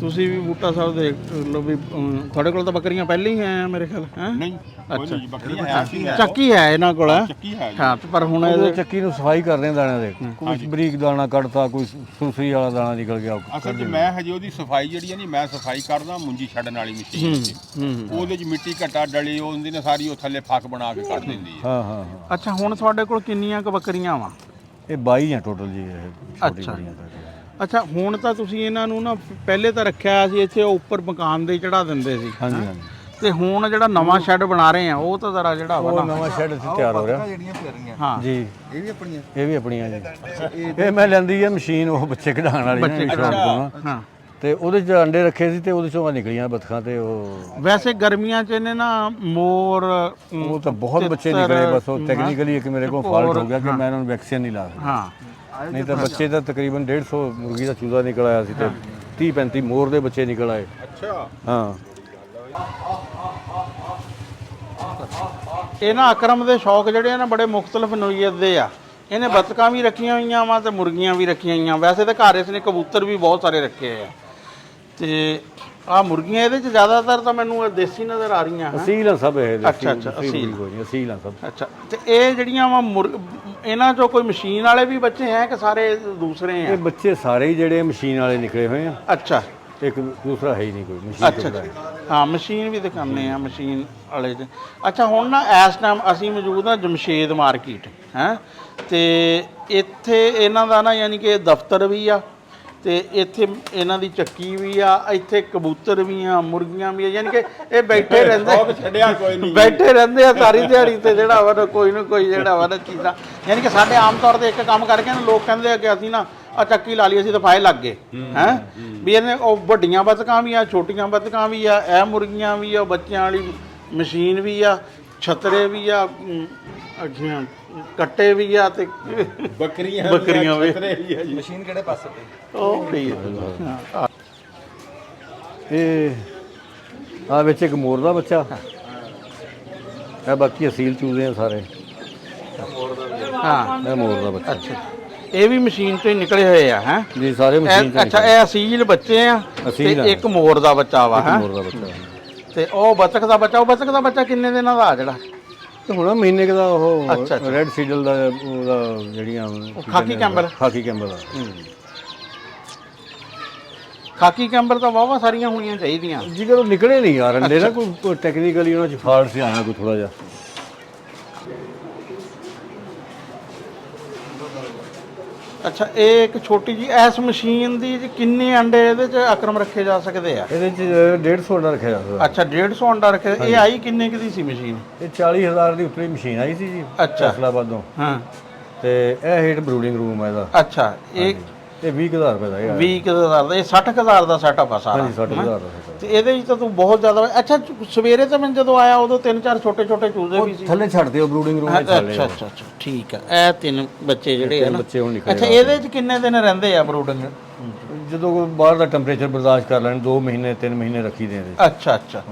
Speaker 4: ਤੁਸੀਂ ਵੀ ਬੂਟਾ ਸਾਹਿਬ ਦੇਖ ਲਓ ਵੀ ਤੁਹਾਡੇ ਕੋਲ ਤਾਂ ਬੱਕਰੀਆਂ ਪਹਿਲਾਂ ਹੀ ਹੈ ਮੇਰੇ ਖਿਆਲ ਹੈ?
Speaker 2: ਨਹੀਂ
Speaker 4: ਅੱਛਾ,
Speaker 2: ਬੱਕਰੀਆਂ ਹੈ,
Speaker 4: ਚੱਕੀ ਹੈ ਇਹਨਾਂ ਕੋਲ ਹੈਂ?
Speaker 2: ਚੱਕੀ ਹੈ ਜੀ।
Speaker 4: ਹਾਂ, ਤੇ ਪਰ ਹੁਣ
Speaker 3: ਉਹਦੇ
Speaker 4: ਇਹਦੇ
Speaker 3: ਚੱਕੀ ਨੂੰ ਸਫਾਈ ਕਰਦੇ ਆ ਦਾਣਿਆਂ ਦੇ, ਕੋਈ ਬਰੀਕ ਦਾਣਾ ਕੱਢਤਾ, ਕੋਈ ਸੁਸਰੀ ਵਾਲਾ ਦਾਣਾ ਨਿਕਲ ਗਿਆ।
Speaker 2: ਅਸਲ 'ਚ ਮੈਂ ਹਜੇ ਉਹਦੀ ਸਫਾਈ ਜਿਹੜੀ ਹੈ ਨਹੀਂ, ਮੈਂ ਸਫਾਈ ਕਰਦਾ ਮੁੰਜੀ ਛੱਡਣ ਵਾਲੀ ਮਸ਼ੀਨ 'ਚ। ਉਹਦੇ 'ਚ ਮਿੱਟੀ ਘੱਟਾ ਡਲੀ ਉਹ ਹੁੰਦੀ ਨੇ ਸਾਰੀ, ਉਹ ਥੱਲੇ ਫੱਕ ਬਣਾ ਕੇ ਕੱਢ ਦਿੰਦੀ ਹੈ।
Speaker 3: ਹਾਂ ਹਾਂ ਹਾਂ।
Speaker 4: ਅੱਛਾ, ਹੁਣ ਤੁਹਾਡੇ ਕੋਲ ਕਿੰਨੀਆਂ ਕੁ ਬੱਕਰੀਆਂ ਵਾ?
Speaker 3: ਇਹ 22 ਆ ਟੋਟਲ ਜੀ, ਇਹ ਛੋਟੀ
Speaker 4: ਅੱਛਾ।
Speaker 3: ਬੜੀਆਂ ਤਾਂ।
Speaker 4: ਅੱਛਾ, ਹੁਣ ਤਾਂ ਤੁਸੀਂ ਇਹਨਾਂ ਨੂੰ ਨਾ ਪਹਿਲੇ ਤਾਂ ਰੱਖਿਆ ਸੀ ਇੱਥੇ ਉੱਪਰ ਮਕਾਨ ਦੇ ਚੜਾ ਦਿੰਦੇ ਸੀ,
Speaker 3: ਹਾਂਜੀ ਹਾਂਜੀ।
Speaker 4: ਤੇ ਹੁਣ ਜਿਹੜਾ ਨਵਾਂ ਸ਼ੈੱਡ ਬਣਾ ਰਹੇ ਆ ਉਹ ਤਾਂ ਜ਼ਰਾ ਜਿਹੜਾ ਵਾ
Speaker 3: ਉਹ
Speaker 4: ਨਾ,
Speaker 3: ਨਵਾਂ ਸ਼ੈੱਡ ਇੱਥੇ ਤਿਆਰ ਹੋ ਰਿਹਾ
Speaker 1: ਜਿਹੜੀਆਂ ਪਿਆਰੀਆਂ
Speaker 4: ਹਾਂ
Speaker 3: ਜੀ।
Speaker 1: ਇਹ ਵੀ ਆਪਣੀਆਂ
Speaker 3: ਇਹ ਵੀ ਆਪਣੀਆਂ ਜੀ। ਇਹ ਮੈਂ ਲੈਂਦੀ ਆ ਮਸ਼ੀਨ, ਉਹ ਬੱਚੇ ਕਢਾਉਣ ਵਾਲੀ
Speaker 4: ਬੱਚੇ
Speaker 3: ਨਾ, ਸ਼ੌਂਕ ਤੋਂ ਨਾ।
Speaker 4: ਹਾਂ।
Speaker 3: ਤੇ ਉਹਦੇ 'ਚ ਅੰਡੇ ਰੱਖੇ ਸੀ ਤੇ ਉਹਦੇ 'ਚੋਂ ਨਿਕਲੀਆਂ ਬਤਖਾਂ ਤੇ ਉਹ
Speaker 4: ਵੈਸੇ ਗਰਮੀਆਂ 'ਚ ਇਹਨੇ ਨਾ ਮੋਰ
Speaker 3: ਉਹ ਤਾਂ ਬਹੁਤ ਬੱਚੇ ਨਿਕਲੇ, ਬਸ ਉਹ ਟੈਕਨੀਕਲੀ ਇੱਕ ਮੇਰੇ ਕੋਲ ਫਾਲਟ ਹੋ ਗਿਆ ਕਿ ਮੈਂ ਇਹਨਾਂ ਨੂੰ ਵੈਕਸੀਨ ਨਹੀਂ ਲਾ ਸਕਿਆ।
Speaker 4: ਹਾਂ,
Speaker 3: ਨਹੀਂ ਤਾਂ ਬੱਚੇ ਤਾਂ ਤਕਰੀਬਨ 150 ਮੁਰਗੀ ਦਾ ਚੂਜ਼ਾ ਨਿਕਲ ਆਇਆ ਸੀ ਤੇ 30-35 ਮੋਰ ਦੇ ਬੱਚੇ ਨਿਕਲ ਆਏ।
Speaker 2: ਅੱਛਾ,
Speaker 3: ਹਾਂ।
Speaker 4: ਇਹ ਨਾ ਅਕਰਮ ਦੇ ਸ਼ੌਕ ਜਿਹੜੇ ਆ ਨਾ ਬੜੇ ਮੁਖਤਲਿਫ ਨੋਈਅਤ ਦੇ ਆ। ਇਹਨੇ ਬੱਤਕਾਂ ਵੀ ਰੱਖੀਆਂ ਹੋਈਆਂ ਵਾ ਤੇ ਮੁਰਗੀਆਂ ਵੀ ਰੱਖੀਆਂ ਹੋਈਆਂ। ਵੈਸੇ ਤਾਂ ਘਰ ਇਸਨੇ ਕਬੂਤਰ ਵੀ ਬਹੁਤ ਸਾਰੇ ਰੱਖੇ ਆ ਤੇ ਆ ਮੁਰਗੀਆਂ ਇਹਦੇ ਚ ਜ਼ਿਆਦਾਤਰ ਤਾਂ ਮੈਨੂੰ ਦੇਸੀ ਨਜ਼ਰ ਆ ਰਹੀਆਂ ਹੈਂ।
Speaker 3: ਅਸੀਲ ਆ ਸਭ ਇਹ
Speaker 4: ਅੱਛਾ, ਅੱਛਾ, ਅਸੀਲ।
Speaker 3: ਕੋਈ ਨਹੀਂ, ਅਸੀਲ ਆ ਸਭ।
Speaker 4: ਅੱਛਾ ਤੇ ਇਹ ਜਿਹੜੀਆਂ ਵਾ ਇਹਨਾਂ ਚੋਂ ਕੋਈ ਮਸ਼ੀਨ ਵਾਲੇ ਵੀ ਬੱਚੇ ਹੈ ਕਿ ਸਾਰੇ ਦੂਸਰੇ
Speaker 3: ਇਹ
Speaker 4: ਆ?
Speaker 3: ਬੱਚੇ ਸਾਰੇ ਹੀ ਜਿਹੜੇ ਮਸ਼ੀਨ ਵਾਲੇ ਨਿਕਲੇ ਹੋਏ ਆ,
Speaker 4: ਅੱਛਾ
Speaker 3: ਇੱਕ ਦੂਸਰਾ ਹੈ ਹੀ ਨਹੀਂ ਕੋਈ ਮਸ਼ੀਨ
Speaker 4: ਅੱਛਾ
Speaker 3: ਤੋਂ
Speaker 4: ਅੱਛਾ।
Speaker 3: ਬਗੈਰ।
Speaker 4: ਹਾਂ ਮਸ਼ੀਨ ਵੀ ਦਿਖਾਉਂਦੇ ਆ ਮਸ਼ੀਨ ਵਾਲੇ 'ਚ। ਅੱਛਾ ਹੁਣ ਨਾ ਇਸ ਟਾਈਮ ਅਸੀਂ ਮੌਜੂਦ ਆ ਜਮਸ਼ੇਦ ਮਾਰਕੀਟ ਹੈ ਤੇ ਇੱਥੇ ਇਹਨਾਂ ਦਾ ਨਾ ਯਾਨੀ ਕਿ ਦਫ਼ਤਰ ਵੀ ਆ ਤੇ ਇੱਥੇ ਇਹਨਾਂ ਦੀ ਚੱਕੀ ਵੀ ਆ, ਇੱਥੇ ਕਬੂਤਰ ਵੀ ਆ, ਮੁਰਗੀਆਂ ਵੀ ਆ, ਯਾਨੀ ਕਿ ਇਹ ਬੈਠੇ ਰਹਿੰਦੇ
Speaker 2: ਛੱਡਿਆ ਕੋਈ ਨਹੀਂ।
Speaker 4: ਬੈਠੇ ਰਹਿੰਦੇ ਆ ਸਾਰੀ ਦਿਹਾੜੀ ਤੇ ਜਿਹੜਾ ਵਾ ਨਾ ਕੋਈ ਨਾ ਕੋਈ ਜਿਹੜਾ ਵਾ ਨਾ ਚੀਜ਼ਾਂ। ਯਾਨੀ ਕਿ ਸਾਡੇ ਆਮ ਤੌਰ ਤੇ ਇੱਕ ਕੰਮ ਕਰਕੇ ਨਾ ਲੋਕ ਕਹਿੰਦੇ ਆ ਕਿ ਅਸੀਂ ਨਾ ਆ ਚੱਕੀ ਲਾ ਲਈ ਅਸੀਂ ਤਾਂ ਫਾਇਲ ਲੱਗ ਗਏ ਹੈ ਵੀ ਇਹਨੇ ਉਹ ਵੱਡੀਆਂ ਬੱਤਕਾਂ ਵੀ ਆ, ਛੋਟੀਆਂ ਬੱਤਕਾਂ ਵੀ ਆ, ਇਹ ਮੁਰਗੀਆਂ ਵੀ ਆ, ਬੱਚਿਆਂ ਵਾਲੀ ਮਸ਼ੀਨ ਵੀ ਆ, ਛਤਰੇ ਵੀ ਆ, ਅੱਛਾ ਕੱਟੇ ਵੀ ਆ ਤੇ
Speaker 2: ਬੱਕਰੀਆਂ
Speaker 4: ਵੀ
Speaker 1: ਮਸ਼ੀਨ ਕਿਹੜੇ ਪਾਸੇ ਤੇ?
Speaker 4: ਉਹ ਵੀ ਆ।
Speaker 3: ਇਹ ਆ ਵਿੱਚ ਇੱਕ ਮੋਰ ਦਾ ਬੱਚਾ ਇਹ ਬਾਕੀ ਅਸੀਲ ਚੂਜ਼ੇ ਆ ਸਾਰੇ।
Speaker 4: ਹਾਂ
Speaker 3: ਇਹ ਮੋਰ ਦਾ ਬੱਚਾ।
Speaker 4: ਅੱਛਾ ਇਹ ਵੀ ਮਸ਼ੀਨ ਤੋਂ ਹੀ ਨਿਕਲੇ ਹੋਏ ਆ ਹੈ?
Speaker 3: ਜੀ ਸਾਰੇ ਮਸ਼ੀਨ ਤੋਂ
Speaker 4: ਅੱਛਾ ਇਹ ਅਸੀਲ ਬੱਚੇ ਆ
Speaker 3: ਅਸੀਲ
Speaker 4: ਤੇ
Speaker 3: ਆ।
Speaker 4: ਇੱਕ ਮੋਰ ਦਾ ਬੱਚਾ ਵਾ ਹੈ?
Speaker 3: ਮੋਰ ਦਾ ਬੱਚਾ
Speaker 4: ਤੇ ਉਹ ਬੱਤਖ ਦਾ ਬੱਚਾ, ਉਹ ਬੱਤਖ ਦਾ ਬੱਚਾ ਕਿੰਨੇ ਦਿਨਾਂ ਦਾ ਆ ਜਿਹੜਾ?
Speaker 3: ਤੇ ਹੁਣ ਮਹੀਨੇ ਕੁ ਦਾ ਉਹ
Speaker 4: ਅੱਛਾ, ਅੱਛਾ।
Speaker 3: ਰੈੱਡ ਸੀਡਲ ਦਾ ਉਹਦਾ ਜਿਹੜੀਆਂ
Speaker 4: ਖਾਕੀ ਕੈਂਬਰ।
Speaker 3: ਖਾਕੀ ਕੈਂਬਰ ਦਾ।
Speaker 4: ਖਾਕੀ ਕੈਂਬਰ ਤਾਂ ਵਾਵਾ ਸਾਰੀਆਂ ਹੋਣੀਆਂ ਚਾਹੀਦੀਆਂ।
Speaker 3: ਜਿਗਰ ਉਹ ਨਿਕਲੇ ਨਹੀਂ ਯਾਰ ਅੰਡੇ ਨਾ, ਕੋਈ ਟੈਕਨੀਕਲੀ ਉਹਨਾਂ ਚ ਫਾਲਟ ਸੀ ਆਇਆ ਕੋਈ ਥੋੜਾ ਜਿਹਾ।
Speaker 4: ਅੱਛਾ ਇਹ ਇੱਕ ਛੋਟੀ ਜੀ ਇਸ ਮਸ਼ੀਨ ਦੀ ਜੀ ਕਿੰਨੇ ਅੰਡੇ ਇਹਦੇ ਚ ਅਕਰਮ ਰੱਖੇ ਜਾ ਸਕਦੇ ਆ?
Speaker 3: ਇਹਦੇ ਚ 150 ਅੰਡਾ ਰੱਖਿਆ ਜਾਂਦਾ।
Speaker 4: ਅੱਛਾ 150 ਅੰਡਾ ਰੱਖੇ। ਇਹ ਆਈ ਕਿੰਨੇ ਕੁ ਦੀ ਸੀ ਮਸ਼ੀਨ?
Speaker 3: ਇਹ 40,000 ਦੀ ਉੱਪਰੀ ਮਸ਼ੀਨ ਆਈ ਸੀ ਜੀ
Speaker 4: ਅੱਛਾ।
Speaker 3: ਫੈਸਲਾਬਾਦੋਂ।
Speaker 4: ਹਾਂ
Speaker 3: ਤੇ ਇਹ ਹੇਠ ਬਰੂਡਿੰਗ ਰੂਮ ਹੈ ਇਹਦਾ।
Speaker 4: ਅੱਛਾ ਇਹ
Speaker 3: 20,000 ਰੁਪਏ ਦਾ ਇਹ ਆਇਆ।
Speaker 4: 20,000 ਦਾ, ਇਹ 60,000 ਦਾ ਸੈਟਅਪ ਆ ਸਾਰਾ।
Speaker 3: ਹਾਂਜੀ 60,000 ਦਾ setup।
Speaker 4: ਤੇ ਇਹਦੇ ਵਿੱਚ ਤਾਂ ਤੂੰ ਬਹੁਤ ਜ਼ਿਆਦਾ। ਅੱਛਾ ਸਵੇਰੇ ਤਾਂ ਮੈਂ ਜਦੋਂ ਆਇਆ ਉਦੋਂ 3-4 ਛੋਟੇ ਚੂਜ਼ੇ ਵੀ ਸੀ।
Speaker 3: ਥੱਲੇ ਛੱਡ ਦਿਓ ਬਰੂਡਿੰਗ ਰੂਮ ਵਿੱਚ ਥੱਲੇ।
Speaker 4: ਅੱਛਾ ਅੱਛਾ ਅੱਛਾ ਠੀਕ ਆ। ਇਹ 3 ਬੱਚੇ ਜਿਹੜੇ ਆ
Speaker 3: ਤਿੰਨ
Speaker 4: ਨਾ।
Speaker 3: ਬੱਚੇ ਹੁਣ ਨਿਕਲੇ
Speaker 4: ਅੱਛਾ ਇਹਦੇ ਚ ਕਿੰਨੇ ਦਿਨ ਰਹਿੰਦੇ ਆ ਬਰੂਡਿੰਗ?
Speaker 3: ਜਦੋਂ ਕੋਈ ਬਾਹਰ ਦਾ ਟੈਂਪਰੇਚਰ ਬਰਦਾਸ਼ਤ ਕਰ ਲੈਣ 2 ਮਹੀਨੇ 3 ਮਹੀਨੇ ਰੱਖੀ ਦੇ ਇਹਦੇ।
Speaker 4: ਅੱਛਾ ਅੱਛਾ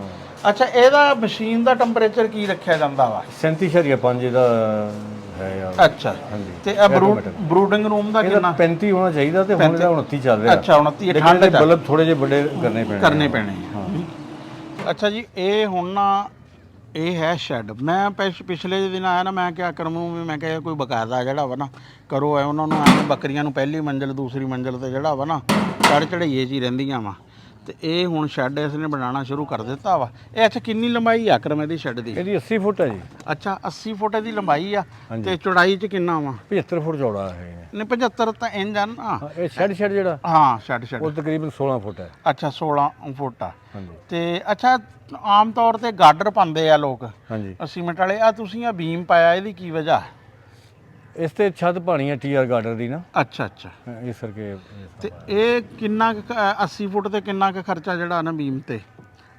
Speaker 4: ਅੱਛਾ ਇਹਦਾ ਮਸ਼ੀਨ ਦਾ ਟੈਂਪਰੇਚਰ ਕੀ ਰੱਖਿਆ ਜਾਂਦਾ ਵਾ?
Speaker 3: 37.5 ਦਾ ਹੈ ਯਾਰ।
Speaker 4: ਅੱਛਾ
Speaker 3: ਹਾਂਜੀ।
Speaker 4: ਤੇ ਇਹ ਬਰੂਡਿੰਗ ਰੂਮ ਦਾ
Speaker 3: ਇਹਦਾ
Speaker 4: ਕਿੰਨਾ?
Speaker 3: 35 ਹੋਣਾ ਚਾਹੀਦਾ ਤੇ ਹੁਣ ਇਹਦਾ 29 ਚੱਲ ਰਿਹਾ।
Speaker 4: ਅੱਛਾ 29
Speaker 3: ਲੇਕਿਨ
Speaker 4: ਠੰਡ
Speaker 3: ਇਹਦੇ
Speaker 4: ਚ
Speaker 3: ਬਲਬ ਥੋੜੇ ਜਿਹੇ ਵੱਡੇ ਕਰਨੇ ਪੈਣੇ।
Speaker 4: ਅੱਛਾ ਜੀ ਇਹ ਹੁਣ ਨਾ ਇਹ ਹੈ ਸ਼ੈੱਡ। ਮੈਂ ਪਿਛਲੇ ਜਿਹੇ ਦਿਨ ਆਇਆ ਨਾ, ਮੈਂ ਕਿਹਾ ਕਰਮ ਨੂੰ ਵੀ ਮੈਂ ਕਿਹਾ ਕੋਈ ਬਕਾਇਦਾ ਜਿਹੜਾ ਵਾ ਨਾ ਕਰੋ ਐ ਉਹਨਾਂ ਨੂੰ ਐਵੇਂ ਬੱਕਰੀਆਂ ਨੂੰ ਪਹਿਲੀ ਮੰਜ਼ਿਲ ਦੂਸਰੀ ਮੰਜ਼ਿਲ ਤੇ ਜਿਹੜਾ ਵਾ ਨਾ ਚੜ੍ਹ ਚੜ੍ਹਾਈਏ 'ਚ ਹੀ ਰਹਿੰਦੀਆਂ ਵਾ। ਤੇ ਇਹ ਹੁਣ ਸ਼ੈੱਡ ਇਸ ਨੇ ਬਣਾਉਣਾ ਸ਼ੁਰੂ ਕਰ ਦਿੱਤਾ ਵਾ। ਇਹ ਅੱਛਾ ਕਿੰਨੀ ਲੰਬਾਈ ਆ ਕਰਮ ਇਹਦੀ ਸ਼ੈੱਡ ਦੀ?
Speaker 3: ਇਹਦੀ 80 ਫੁੱਟ ਹੈ ਜੀ।
Speaker 4: ਅੱਛਾ 80 ਫੁੱਟ ਦੀ ਲੰਬਾਈ ਆ ਤੇ ਚੌੜਾਈ 'ਚ ਕਿੰਨਾ ਵਾ?
Speaker 3: 75 ਫੁੱਟ ਚੌੜਾ ਹੈ
Speaker 4: ਨਹੀਂ 75 ਤਾਂ ਇੰਜ ਆ ਨਾ।
Speaker 3: ਇਹ ਸ਼ੈੱਡ ਜਿਹੜਾ
Speaker 4: ਹਾਂ ਸ਼ੈੱਡ
Speaker 3: ਉਹ ਤਕਰੀਬਨ 16 ਫੁੱਟ ਹੈ।
Speaker 4: ਅੱਛਾ 16 ਫੁੱਟ ਆ।
Speaker 3: ਹਾਂਜੀ
Speaker 4: ਤੇ ਅੱਛਾ ਆਮ ਤੌਰ ਤੇ ਗਾਡਰ ਪਾਉਂਦੇ ਆ ਲੋਕ
Speaker 3: ਹਾਂਜੀ।
Speaker 4: ਸੀਮੈਂਟ ਵਾਲੇ। ਆ ਤੁਸੀਂ ਆ ਬੀਮ ਪਾਇਆ, ਇਹਦੀ ਕੀ ਵਜ੍ਹਾ ਹੈ?
Speaker 3: ਇਸ ਤੇ ਛੱਤ ਪਾਣੀ ਹੈ TR ਗਾਰਡਰ ਦੀ ਨਾ,
Speaker 4: ਅੱਛਾ ਅੱਛਾ
Speaker 3: ਇਸ ਕਰਕੇ।
Speaker 4: ਤੇ ਇਹ ਕਿੰਨਾ 80 ਫੁੱਟ ਤੇ ਕਿੰਨਾ ਕੁ ਖਰਚਾ ਜਿਹੜਾ ਨਾ ਬੀਮ ਤੇ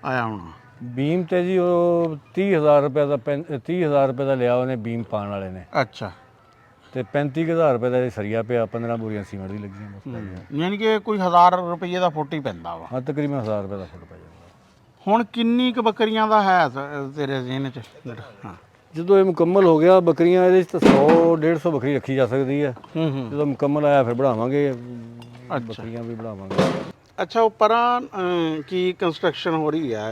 Speaker 4: ਆਇਆ ਹੋਣਾ?
Speaker 3: ਬੀਮ ਤੇ ਜੀ ਉਹ 30,000 ਰੁਪਏ ਦਾ 30,000 ਰੁਪਏ ਦਾ ਲਿਆ ਉਹਨੇ ਬੀਮ ਪਾਉਣ ਵਾਲੇ ਨੇ।
Speaker 4: ਅੱਛਾ
Speaker 3: ਤੇ 35,000 ਰੁਪਏ ਦਾ ਇਹ ਸਰੀਆ ਪਿਆ, 15 ਬੋਰੀਆਂ ਸੀਮੈਂਟ ਦੀ ਲੱਗੀਆਂ ਬਸ।
Speaker 4: ਯਾਨੀ ਕਿ ਕੋਈ 1000 ਰੁਪਏ ਦਾ ਫੁੱਟ ਹੀ ਪੈਂਦਾ ਵਾ।
Speaker 3: ਹਾਂ ਤਕਰੀਬਨ 1000 ਰੁਪਏ ਦਾ ਫੁੱਟ ਪੈ ਜਾਂਦਾ।
Speaker 4: ਹੁਣ ਕਿੰਨੀ ਕੁ ਬੱਕਰੀਆਂ ਦਾ ਹੈ ਤੇਰੇ ਜ਼ਿਹਨ 'ਚ? ਹਾਂ
Speaker 3: ਜਦੋਂ ਇਹ ਮੁਕੰਮਲ ਹੋ ਗਿਆ ਬੱਕਰੀਆਂ ਇਹਦੇ 'ਚ ਤਾਂ 100-150 ਬੱਕਰੀ ਰੱਖੀ ਜਾ ਸਕਦੀ ਹੈ। ਜਦੋਂ ਮੁਕੰਮਲ ਆਇਆ ਫਿਰ बढ़ाਵਾਂਗੇ, ਬੱਕਰੀਆਂ ਵੀ बढ़ाਵਾਂਗੇ।
Speaker 4: ਅੱਛਾ ਉਹ ਪਰਾਂ ਕੀ ਕੰਸਟਰਕਸ਼ਨ ਹੋ ਰਹੀ ਹੈ?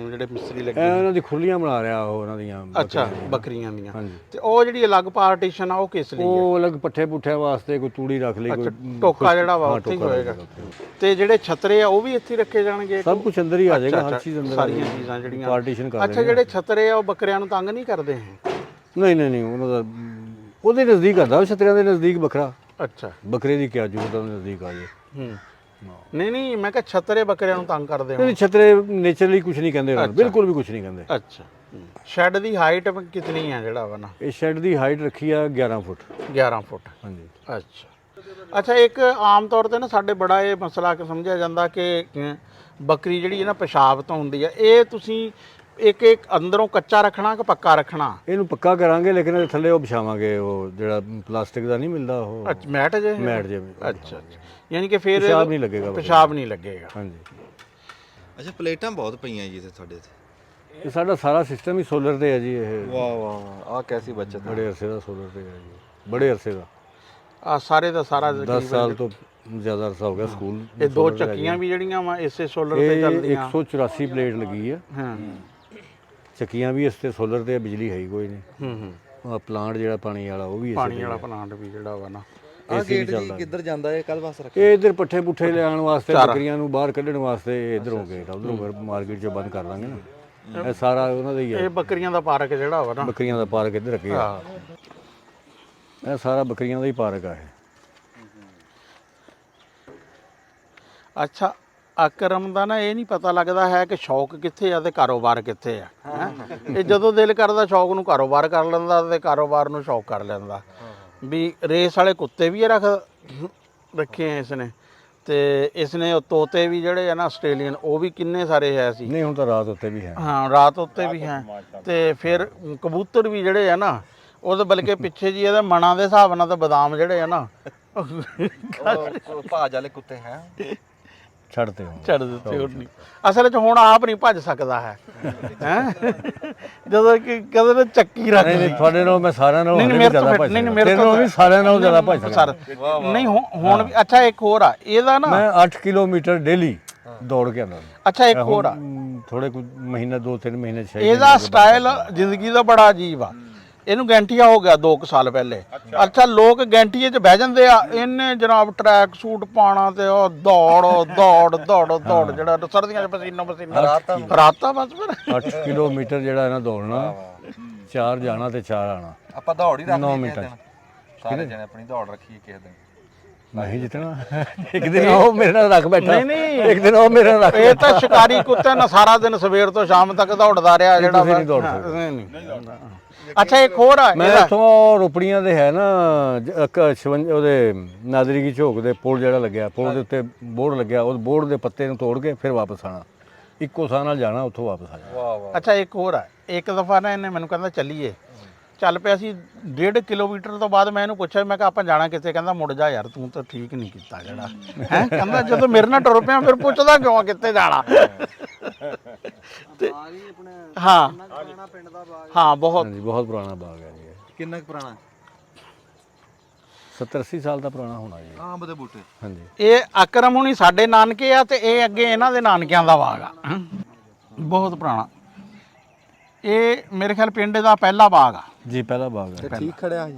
Speaker 4: ਜਿਹੜੇ ਮਿਸਤਰੀ ਲੱਗੇ
Speaker 3: ਇਹ ਉਹਨਾਂ ਦੀ ਖੁਰਲੀਆਂ ਬਣਾ ਰਿਹਾ ਉਹ ਉਹਨਾਂ ਦੀਆਂ
Speaker 4: ਅੱਛਾ ਬੱਕਰੀਆਂ ਦੀਆਂ।
Speaker 3: ਹਾਂਜੀ।
Speaker 4: ਤੇ ਉਹ ਜਿਹੜੀ ਅਲੱਗ ਪਾਰਟੀਸ਼ਨ ਆ ਉਹ ਕਿਸ ਲਈ ਹੈ?
Speaker 3: ਉਹ ਅਲੱਗ ਪੱਠੇ ਪੁੱਠਿਆਂ ਵਾਸਤੇ ਕੋਈ ਤੂੜੀ ਰੱਖ ਲਈ, ਕੋਈ
Speaker 4: ਟੋਕਾ ਜਿਹੜਾ ਵਾ ਉੱਥੇ ਹੀ ਹੋਏਗਾ। ਤੇ ਜਿਹੜੇ ਛਤਰੇ ਆ ਉਹ ਵੀ ਇੱਥੇ ਰੱਖੇ ਜਾਣਗੇ?
Speaker 3: ਸਭ ਕੁਝ ਅੰਦਰ ਹੀ ਆ ਜਾਏਗਾ, ਹਰ ਚੀਜ਼ ਅੰਦਰ
Speaker 4: ਸਾਰੀਆਂ ਚੀਜ਼ਾਂ ਜਿਹੜੀਆਂ
Speaker 3: ਪਾਰਟੀਸ਼ਨ ਕਰ
Speaker 4: ਅੱਛਾ ਜਿਹੜੇ ਛਤਰੇ ਆ ਉਹ ਬੱਕਰਿਆਂ ਨੂੰ ਤੰਗ ਨਹੀਂ ਕਰਦੇ?
Speaker 3: ਨਹੀਂ ਉਹਨਾਂ ਦਾ ਉਹਦੇ ਨਜ਼ਦੀਕ ਆਉਂਦਾ, ਉਹ ਛਤਰਿਆਂ ਦੇ ਨਜ਼ਦੀਕ ਵੱਖਰਾ।
Speaker 4: ਅੱਛਾ
Speaker 3: ਬੱਕਰੇ ਦੀ ਕਿਆ ਜ਼ਰੂਰਤ ਉਹਦੇ ਨਜ਼ਦੀਕ ਆ ਜੇ।
Speaker 4: ਨਹੀਂ ਮੈਂ ਕਿਹਾ ਛਤਰੇ ਬੱਕਰਿਆਂ ਨੂੰ ਤੰਗ ਕਰਦੇ ਹੋ?
Speaker 3: ਨਹੀਂ ਛਤਰੇ ਨੇਚਰਲੀ ਕੁਝ ਨਹੀਂ ਕਹਿੰਦੇ, ਬਿਲਕੁਲ ਵੀ ਕੁਝ ਨਹੀਂ ਕਹਿੰਦੇ।
Speaker 4: ਅੱਛਾ ਸ਼ੈੱਡ ਦੀ ਹਾਈਟ ਕਿਤਨੀ ਹੈ ਜਿਹੜਾ ਵਾ ਨਾ?
Speaker 3: ਇਹ ਸ਼ੈੱਡ ਦੀ ਹਾਈਟ ਰੱਖੀ ਆ 11 ਫੁੱਟ।
Speaker 4: 11 ਫੁੱਟ
Speaker 3: ਹਾਂਜੀ।
Speaker 4: ਅੱਛਾ ਇੱਕ ਆਮ ਤੌਰ ਤੇ ਨਾ ਸਾਡੇ ਬੜਾ ਇਹ ਮਸਲਾ ਕਿ ਸਮਝਿਆ ਜਾਂਦਾ ਕਿ ਬੱਕਰੀ ਜਿਹੜੀ ਹੈ ਨਾ ਪਿਸ਼ਾਬ ਤੋਂ ਹੁੰਦੀ ਹੈ। ਇਹ ਤੁਸੀਂ ਇੱਕ ਅੰਦਰੋਂ ਕੱਚਾ ਰੱਖਣਾ ਕਿ ਪੱਕਾ ਰੱਖਣਾ?
Speaker 3: ਇਹਨੂੰ ਪੱਕਾ ਕਰਾਂਗੇ, ਲੇਕਿਨ ਇਹਦੇ ਥੱਲੇ ਉਹ ਵਿਛਾਵਾਂਗੇ, ਉਹ ਜਿਹੜਾ ਪਲਾਸਟਿਕ ਦਾ ਨਹੀਂ ਮਿਲਦਾ ਉਹ
Speaker 4: ਅੱਛਾ ਮੈਟ ਜੇ?
Speaker 3: ਮੈਟ ਜੇ।
Speaker 4: ਅੱਛਾ ਯਾਨੀ ਕਿ ਫਿਰ
Speaker 3: ਪਿਸ਼ਾਬ ਨਹੀਂ ਲੱਗੇਗਾ।
Speaker 4: ਪਿਸ਼ਾਬ ਨਹੀਂ ਲੱਗੇਗਾ।
Speaker 3: ਹਾਂਜੀ।
Speaker 1: ਅੱਛਾ ਪਲੇਟਾਂ ਬਹੁਤ ਪਈਆਂ ਜੀ ਇੱਥੇ ਤੁਹਾਡੇ ਤੇ।
Speaker 3: ਇਹ ਸਾਡਾ ਸਾਰਾ ਸਿਸਟਮ ਹੀ ਸੋਲਰ ਤੇ ਹੈ ਜੀ। ਇਹ
Speaker 1: ਵਾਹ ਵਾਹ, ਆ ਕੈਸੀ ਬੱਚਤ ਹੈ।
Speaker 3: ਬੜੇ ਅਰਸੇ ਦਾ ਸੋਲਰ ਤੇ ਹੈ ਜੀ, ਬੜੇ ਅਰਸੇ ਦਾ।
Speaker 4: ਆ ਸਾਰੇ ਦਾ ਸਾਰਾ
Speaker 3: 10 ਸਾਲ ਤੋਂ ਜ਼ਿਆਦਾ ਅਰਸਾ ਹੋ ਗਿਆ ਸਕੂਲ।
Speaker 4: ਇਹ ਦੋ ਚੱਕੀਆਂ ਵੀ ਜਿਹੜੀਆਂ ਵਾ ਇਸੇ ਸੋਲਰ ਤੇ
Speaker 3: ਇਹ
Speaker 4: ਚੱਲਦੀਆਂ।
Speaker 3: 184 ਪਲੇਟ ਲੱਗੀ ਆ।
Speaker 4: ਹਾਂ
Speaker 3: ਚੱਕੀਆਂ ਵੀ ਇਸ ਤੇ ਸੋਲਰ ਤੇ, ਬਿਜਲੀ ਹੈ ਹੀ ਕੋਈ ਨਹੀਂ।
Speaker 4: ਹੂੰ
Speaker 3: ਆ ਪਲਾਂਟ ਜਿਹੜਾ ਪਾਣੀ ਵਾਲਾ ਉਹ ਵੀ ਇਸੇ
Speaker 4: ਪਾਣੀ
Speaker 3: ਤੇ
Speaker 4: ਵਾਲਾ
Speaker 3: ਹੈ।
Speaker 4: ਪਲਾਂਟ ਵੀ ਜਿਹੜਾ ਵਾ ਨਾ,
Speaker 1: ਆ ਗੇਟ ਜੀ ਕਿੱਧਰ ਜਾਂਦਾ ਹੈ, ਕੱਲ ਵਾਸਤੇ ਰੱਖਿਆ?
Speaker 3: ਇਹ ਇਧਰ ਪੱਠੇ ਪੁੱਠੇ ਲਿਆਉਣ ਵਾਸਤੇ, ਬੱਕਰੀਆਂ ਨੂੰ ਬਾਹਰ ਕੱਢਣ ਵਾਸਤੇ ਇਧਰੋਂ ਗੇਟ, ਉਧਰੋਂ ਮਾਰਕੀਟ 'ਚ ਬੰਦ ਕਰ ਦਾਂਗੇ ਨਾ। ਇਹ ਸਾਰਾ ਉਹਨਾਂ ਦਾ ਹੀ ਹੈ।
Speaker 4: ਇਹ ਬੱਕਰੀਆਂ ਦਾ ਪਾਰਕ ਜਿਹੜਾ ਵਾ ਨਾ।
Speaker 3: ਬੱਕਰੀਆਂ ਦਾ ਪਾਰਕ ਇੱਧਰ ਰੱਖਿਆ। ਇਹ ਸਾਰਾ ਬੱਕਰੀਆਂ ਦਾ ਹੀ ਪਾਰਕ ਆ ਇਹ।
Speaker 4: ਅੱਛਾ, ਅਕਰਮ ਦਾ ਨਾ ਇਹ ਨਹੀਂ ਪਤਾ ਲੱਗਦਾ ਹੈ ਕਿ ਸ਼ੌਕ ਕਿੱਥੇ ਆ ਤੇ ਕਾਰੋਬਾਰ ਕਿੱਥੇ ਆ। ਹੈਂ? ਇਹ ਜਦੋਂ ਦਿਲ ਕਰਦਾ ਸ਼ੌਕ ਨੂੰ ਕਾਰੋਬਾਰ ਕਰ ਲੈਂਦਾ ਤੇ ਕਾਰੋਬਾਰ ਨੂੰ ਸ਼ੌਕ ਕਰ ਲੈਂਦਾ। ਵੀ ਰੇਸ ਵਾਲੇ ਕੁੱਤੇ ਵੀ ਰੱਖੇ ਆ ਇਸਨੇ, ਤੇ ਇਸਨੇ ਉਹ ਤੋਤੇ ਵੀ ਜਿਹੜੇ ਆ ਨਾ ਆਸਟ੍ਰੇਲੀਅਨ, ਉਹ ਵੀ ਕਿੰਨੇ ਸਾਰੇ ਹੈ ਸੀ।
Speaker 3: ਨਹੀਂ ਹੁਣ ਤਾਂ ਰਾਤ ਉੱਤੇ ਵੀ ਹੈ।
Speaker 4: ਹਾਂ, ਰਾਤ ਉੱਤੇ ਵੀ ਹੈ। ਤੇ ਫਿਰ ਕਬੂਤਰ ਵੀ ਜਿਹੜੇ ਆ ਨਾ, ਉਹਦੇ ਬਲਕਿ ਪਿੱਛੇ ਜੀ ਇਹਦੇ ਮਨਾਂ ਦੇ ਹਿਸਾਬ ਨਾਲ ਤਾਂ ਬਦਾਮ ਜਿਹੜੇ ਆ ਨਾ
Speaker 1: ਭਾਜ ਵਾਲੇ ਕੁੱਤੇ ਹੈ,
Speaker 3: ਛੱਡਤੇ ਹੁਣ।
Speaker 4: ਛੱਡ ਦਿੱਤੇ ਹੁਣ ਨਹੀਂ। ਅਸਲ 'ਚ ਹੁਣ ਆਪ ਨਹੀਂ ਭੱਜ ਸਕਦਾ ਹੈ। ਹੈ ਜਦੋਂ ਕਿ ਕਦੇ ਨਾ ਚੱਕੀ ਰੱਖ
Speaker 3: ਨਹੀਂ
Speaker 4: ਲਈ।
Speaker 3: ਨਹੀਂ, ਤੁਹਾਡੇ ਨਾਲ ਮੈਂ ਸਾਰਿਆਂ ਨਾਲੋਂ
Speaker 4: ਨਹੀਂ,
Speaker 3: ਹਲੇ ਵੀ
Speaker 4: ਮੇਰੇ ਤੋਂ
Speaker 3: ਜ਼ਿਆਦਾ
Speaker 4: ਫਿਰ-
Speaker 3: ਭੱਜ
Speaker 4: ਨਹੀਂ,
Speaker 3: ਸਕਦਾ।
Speaker 4: ਮੇਰੇ
Speaker 3: ਤੇਰੇ
Speaker 4: ਤੋਂ
Speaker 3: ਨਾਲੋਂ ਵੀ ਸਾਰਿਆਂ ਨਾਲੋਂ ਜ਼ਿਆਦਾ ਭੱਜ ਸਕਦਾ।
Speaker 4: ਨਹੀਂ ਹੁਣ ਵੀ ਅੱਛਾ, ਇੱਕ ਹੋਰ ਆ ਇਹਦਾ ਨਾ।
Speaker 3: ਮੈਂ 8 ਕਿਲੋਮੀਟਰ ਡੇਲੀ ਦੌੜ ਕੇ ਆਉਂਦਾ।
Speaker 4: ਅੱਛਾ, ਇੱਕ ਹੋਰ ਆ
Speaker 3: ਥੋੜੇ ਕੁ ਮਹੀਨੇ, 2-3 ਮਹੀਨੇ
Speaker 4: ਇਹਦਾ ਸਟਾਈਲ ਜ਼ਿੰਦਗੀ ਦਾ ਬੜਾ ਅਜੀਬ ਆ। ਇਹਨੂੰ ਗੈਂਟੀਆ ਹੋ ਗਿਆ 2 ਸਾਲ ਪਹਿਲੇ। ਅੱਛਾ, ਲੋਕ ਗੈਂਟੀਏ 'ਚ ਬਹਿ ਜਾਂਦੇ ਆ, ਇਹਨੇ ਜਨਾਬ ਟਰੈਕ ਸੂਟ ਪਾਣਾ ਤੇ ਉਹ ਦੌੜ ਜਿਹੜਾ ਸਰਦੀਆਂ 'ਚ ਪਸੀਨਾ ਰਾਤਾਂ ਬਸ ਫਿਰ
Speaker 3: 8 ਕਿਲੋਮੀਟਰ ਜਿਹੜਾ ਹੈ ਨਾ ਦੌੜਨਾ, 4 ਜਾਣਾ ਤੇ 4 ਆਣਾ।
Speaker 1: ਆਪਾਂ ਦੌੜ ਹੀ ਰੱਖ
Speaker 3: 9
Speaker 1: ਲਈ
Speaker 3: ਮਿੰਟਾਂ
Speaker 1: ਕਿਸੇ ਦਿਨ। ਸਾਰੇ ਜਣੇ ਆਪਣੀ ਦੌੜ ਰੱਖੀਏ ਕਿਸੇ ਦਿਨ।
Speaker 3: ਨਹੀਂ ਜਿੱਤਣਾ। ਇੱਕ ਦਿਨ ਉਹ ਮੇਰੇ ਨਾਲ ਰੱਖ ਬੈਠਾ।
Speaker 4: ਨਹੀਂ।
Speaker 3: ਇੱਕ ਦਿਨ ਉਹ ਮੇਰੇ ਨਾਲ ਰੱਖ
Speaker 4: ਇਹ ਤਾਂ ਸ਼ਿਕਾਰੀ ਕੁੱਤੇ ਨਾ ਸਾਰਾ ਦਿਨ ਸਵੇਰ ਤੋਂ ਸ਼ਾਮ ਤੱਕ ਦੌੜਦਾ ਰਿਹਾ ਜਿਹੜਾ
Speaker 3: ਤੁਸੀਂ ਨਹੀਂ ਦੌੜ ਸਕਦੇ।
Speaker 4: ਨਹੀਂ। ਅੱਛਾ, ਇੱਕ ਹੋਰ ਆ
Speaker 3: ਮੈਂ ਇੱਥੋਂ ਰੋਪੜੀਆਂ ਦੇ ਹੈ ਨਾ ਉਹਦੇ ਨਾਦਰੀ ਕੀ ਝੋਕ ਦੇ ਪੁਲ ਜਿਹੜਾ ਲੱਗਿਆ, ਪੁਲ ਦੇ ਉੱਤੇ ਬੋਰਡ ਲੱਗਿਆ, ਉਸ ਬੋਰਡ ਦੇ ਪੱਤੇ ਨੂੰ ਤੋੜ ਕੇ ਫਿਰ ਵਾਪਸ ਆਣਾ। ਇੱਕੋ ਸਾਹ ਨਾਲ ਜਾਣਾ, ਉੱਥੋਂ ਵਾਪਸ ਆ ਜਾਣਾ।
Speaker 1: ਵਾਹ ਵਾਹ।
Speaker 4: ਅੱਛਾ, ਇੱਕ ਹੋਰ ਆ। ਇੱਕ ਦਫਾ ਨਾ ਇਹਨੇ ਮੈਨੂੰ ਕਹਿੰਦਾ ਚੱਲੀਏ, ਚੱਲ ਪਿਆ ਸੀ 1.5 ਕਿਲੋਮੀਟਰ ਤੋਂ ਬਾਅਦ ਮੈਂ ਇਹਨੂੰ ਪੁੱਛਿਆ, ਮੈਂ ਕਿਹਾ ਆਪਾਂ ਜਾਣਾ ਕਿੱਥੇ? ਕਹਿੰਦਾ ਮੁੜ ਜਾ ਯਾਰ, ਤੂੰ ਤਾਂ ਠੀਕ ਨਹੀਂ ਕੀਤਾ ਜਿਹੜਾ ਹੈ। ਕਹਿੰਦਾ ਜਦੋਂ ਮੇਰੇ ਨਾਲ ਟੁਰ ਪਿਆ ਫਿਰ ਪੁੱਛਦਾ ਕਿਉਂ ਆ ਕਿੱਥੇ ਜਾਣਾ? ਹਾਂ ਹਾਂ, ਬਹੁਤ
Speaker 3: ਹਾਂਜੀ, ਬਹੁਤ ਪੁਰਾਣਾ ਬਾਗ ਹੈ ਜੀ ਇਹ।
Speaker 1: ਕਿੰਨਾ ਕੁ ਪੁਰਾਣਾ?
Speaker 3: 70-80 ਸਾਲ ਦਾ ਪੁਰਾਣਾ ਹੋਣਾ ਜੀ।
Speaker 1: ਆਂਬ ਦੇ ਬੂਟੇ।
Speaker 3: ਹਾਂਜੀ।
Speaker 4: ਇਹ ਅਕਰਮ ਹੁਣੀ ਸਾਡੇ ਨਾਨਕੇ ਆ ਤੇ ਇਹ ਅੱਗੇ ਇਹਨਾਂ ਦੇ ਨਾਨਕਿਆਂ ਦਾ ਬਾਗ ਆ। ਬਹੁਤ ਪੁਰਾਣਾ। ਇਹ ਮੇਰੇ ਖਿਆਲ ਪਿੰਡ ਦਾ ਪਹਿਲਾ ਬਾਗ ਆ
Speaker 3: ਜੀ, ਪਹਿਲਾ ਬਾਗ ਹੈ।
Speaker 1: ਠੀਕ ਖੜਿਆ ਜੀ,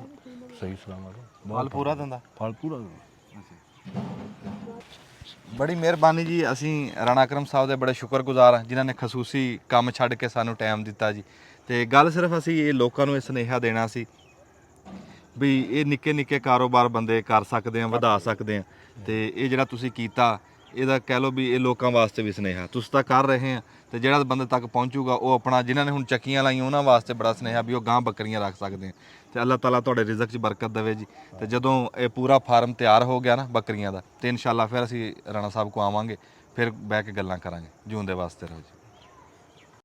Speaker 3: ਸਹੀ ਸਲਾਮਤ।
Speaker 1: ਫਲ ਪੂਰਾ ਦਿੰਦਾ।
Speaker 3: ਫਲ ਪੂਰਾ ਦਿੰਦਾ।
Speaker 1: ਬੜੀ ਮਿਹਰਬਾਨੀ ਜੀ। ਅਸੀਂ ਰਾਣਾ ਅਕਰਮ ਸਾਹਿਬ ਦੇ ਬੜੇ ਸ਼ੁਕਰਗੁਜ਼ਾਰ ਹਾਂ ਜਿਨ੍ਹਾਂ ਨੇ ਖਸੂਸੀ ਕੰਮ ਛੱਡ ਕੇ ਸਾਨੂੰ ਟਾਈਮ ਦਿੱਤਾ ਜੀ। ਤੇ ਗੱਲ ਸਿਰਫ ਅਸੀਂ ਇਹ ਲੋਕਾਂ ਨੂੰ ਇਹ ਸੁਨੇਹਾ ਦੇਣਾ ਸੀ ਵੀ ਇਹ ਨਿੱਕੇ ਨਿੱਕੇ ਕਾਰੋਬਾਰ ਬੰਦੇ ਕਰ ਸਕਦੇ ਆ, ਵਧਾ ਸਕਦੇ ਆ। ਤੇ ਇਹ ਜਿਹੜਾ ਤੁਸੀਂ ਕੀਤਾ, ਇਹਦਾ ਕਹਿ ਲਓ ਵੀ ਇਹ ਲੋਕਾਂ ਵਾਸਤੇ ਵੀ ਸੁਨੇਹਾ ਤੁਸੀਂ ਤਾਂ ਕਰ ਰਹੇ ਆ, ਤੇ ਜਿਹੜਾ ਬੰਦੇ ਤੱਕ ਪਹੁੰਚੂਗਾ ਉਹ ਆਪਣਾ, ਜਿਨ੍ਹਾਂ ਨੇ ਹੁਣ ਚੱਕੀਆਂ ਲਾਈਆਂ ਉਹਨਾਂ ਵਾਸਤੇ ਬੜਾ ਸੁਨੇਹਾ ਵੀ ਉਹ ਗਾਂ ਬੱਕਰੀਆਂ ਰੱਖ ਸਕਦੇ ਆ। ਤੇ ਅੱਲਾਹ ਤਾਲਾ ਤੁਹਾਡੇ ਰਿਜ਼ਕ 'ਚ ਬਰਕਤ ਦੇਵੇ ਜੀ। ਤੇ ਜਦੋਂ ਇਹ ਪੂਰਾ ਫਾਰਮ ਤਿਆਰ ਹੋ ਗਿਆ ਨਾ ਬੱਕਰੀਆਂ ਦਾ, ਤੇ ਇਨਸ਼ਾਅੱਲਾ ਫਿਰ ਅਸੀਂ ਰਾਣਾ ਸਾਹਿਬ ਕੋ ਆਵਾਂਗੇ, ਫਿਰ ਬਹਿ ਕੇ ਗੱਲਾਂ ਕਰਾਂਗੇ। ਜਿਉਂਦੇ ਵਾਸਤੇ ਰਹੋ ਜੀ।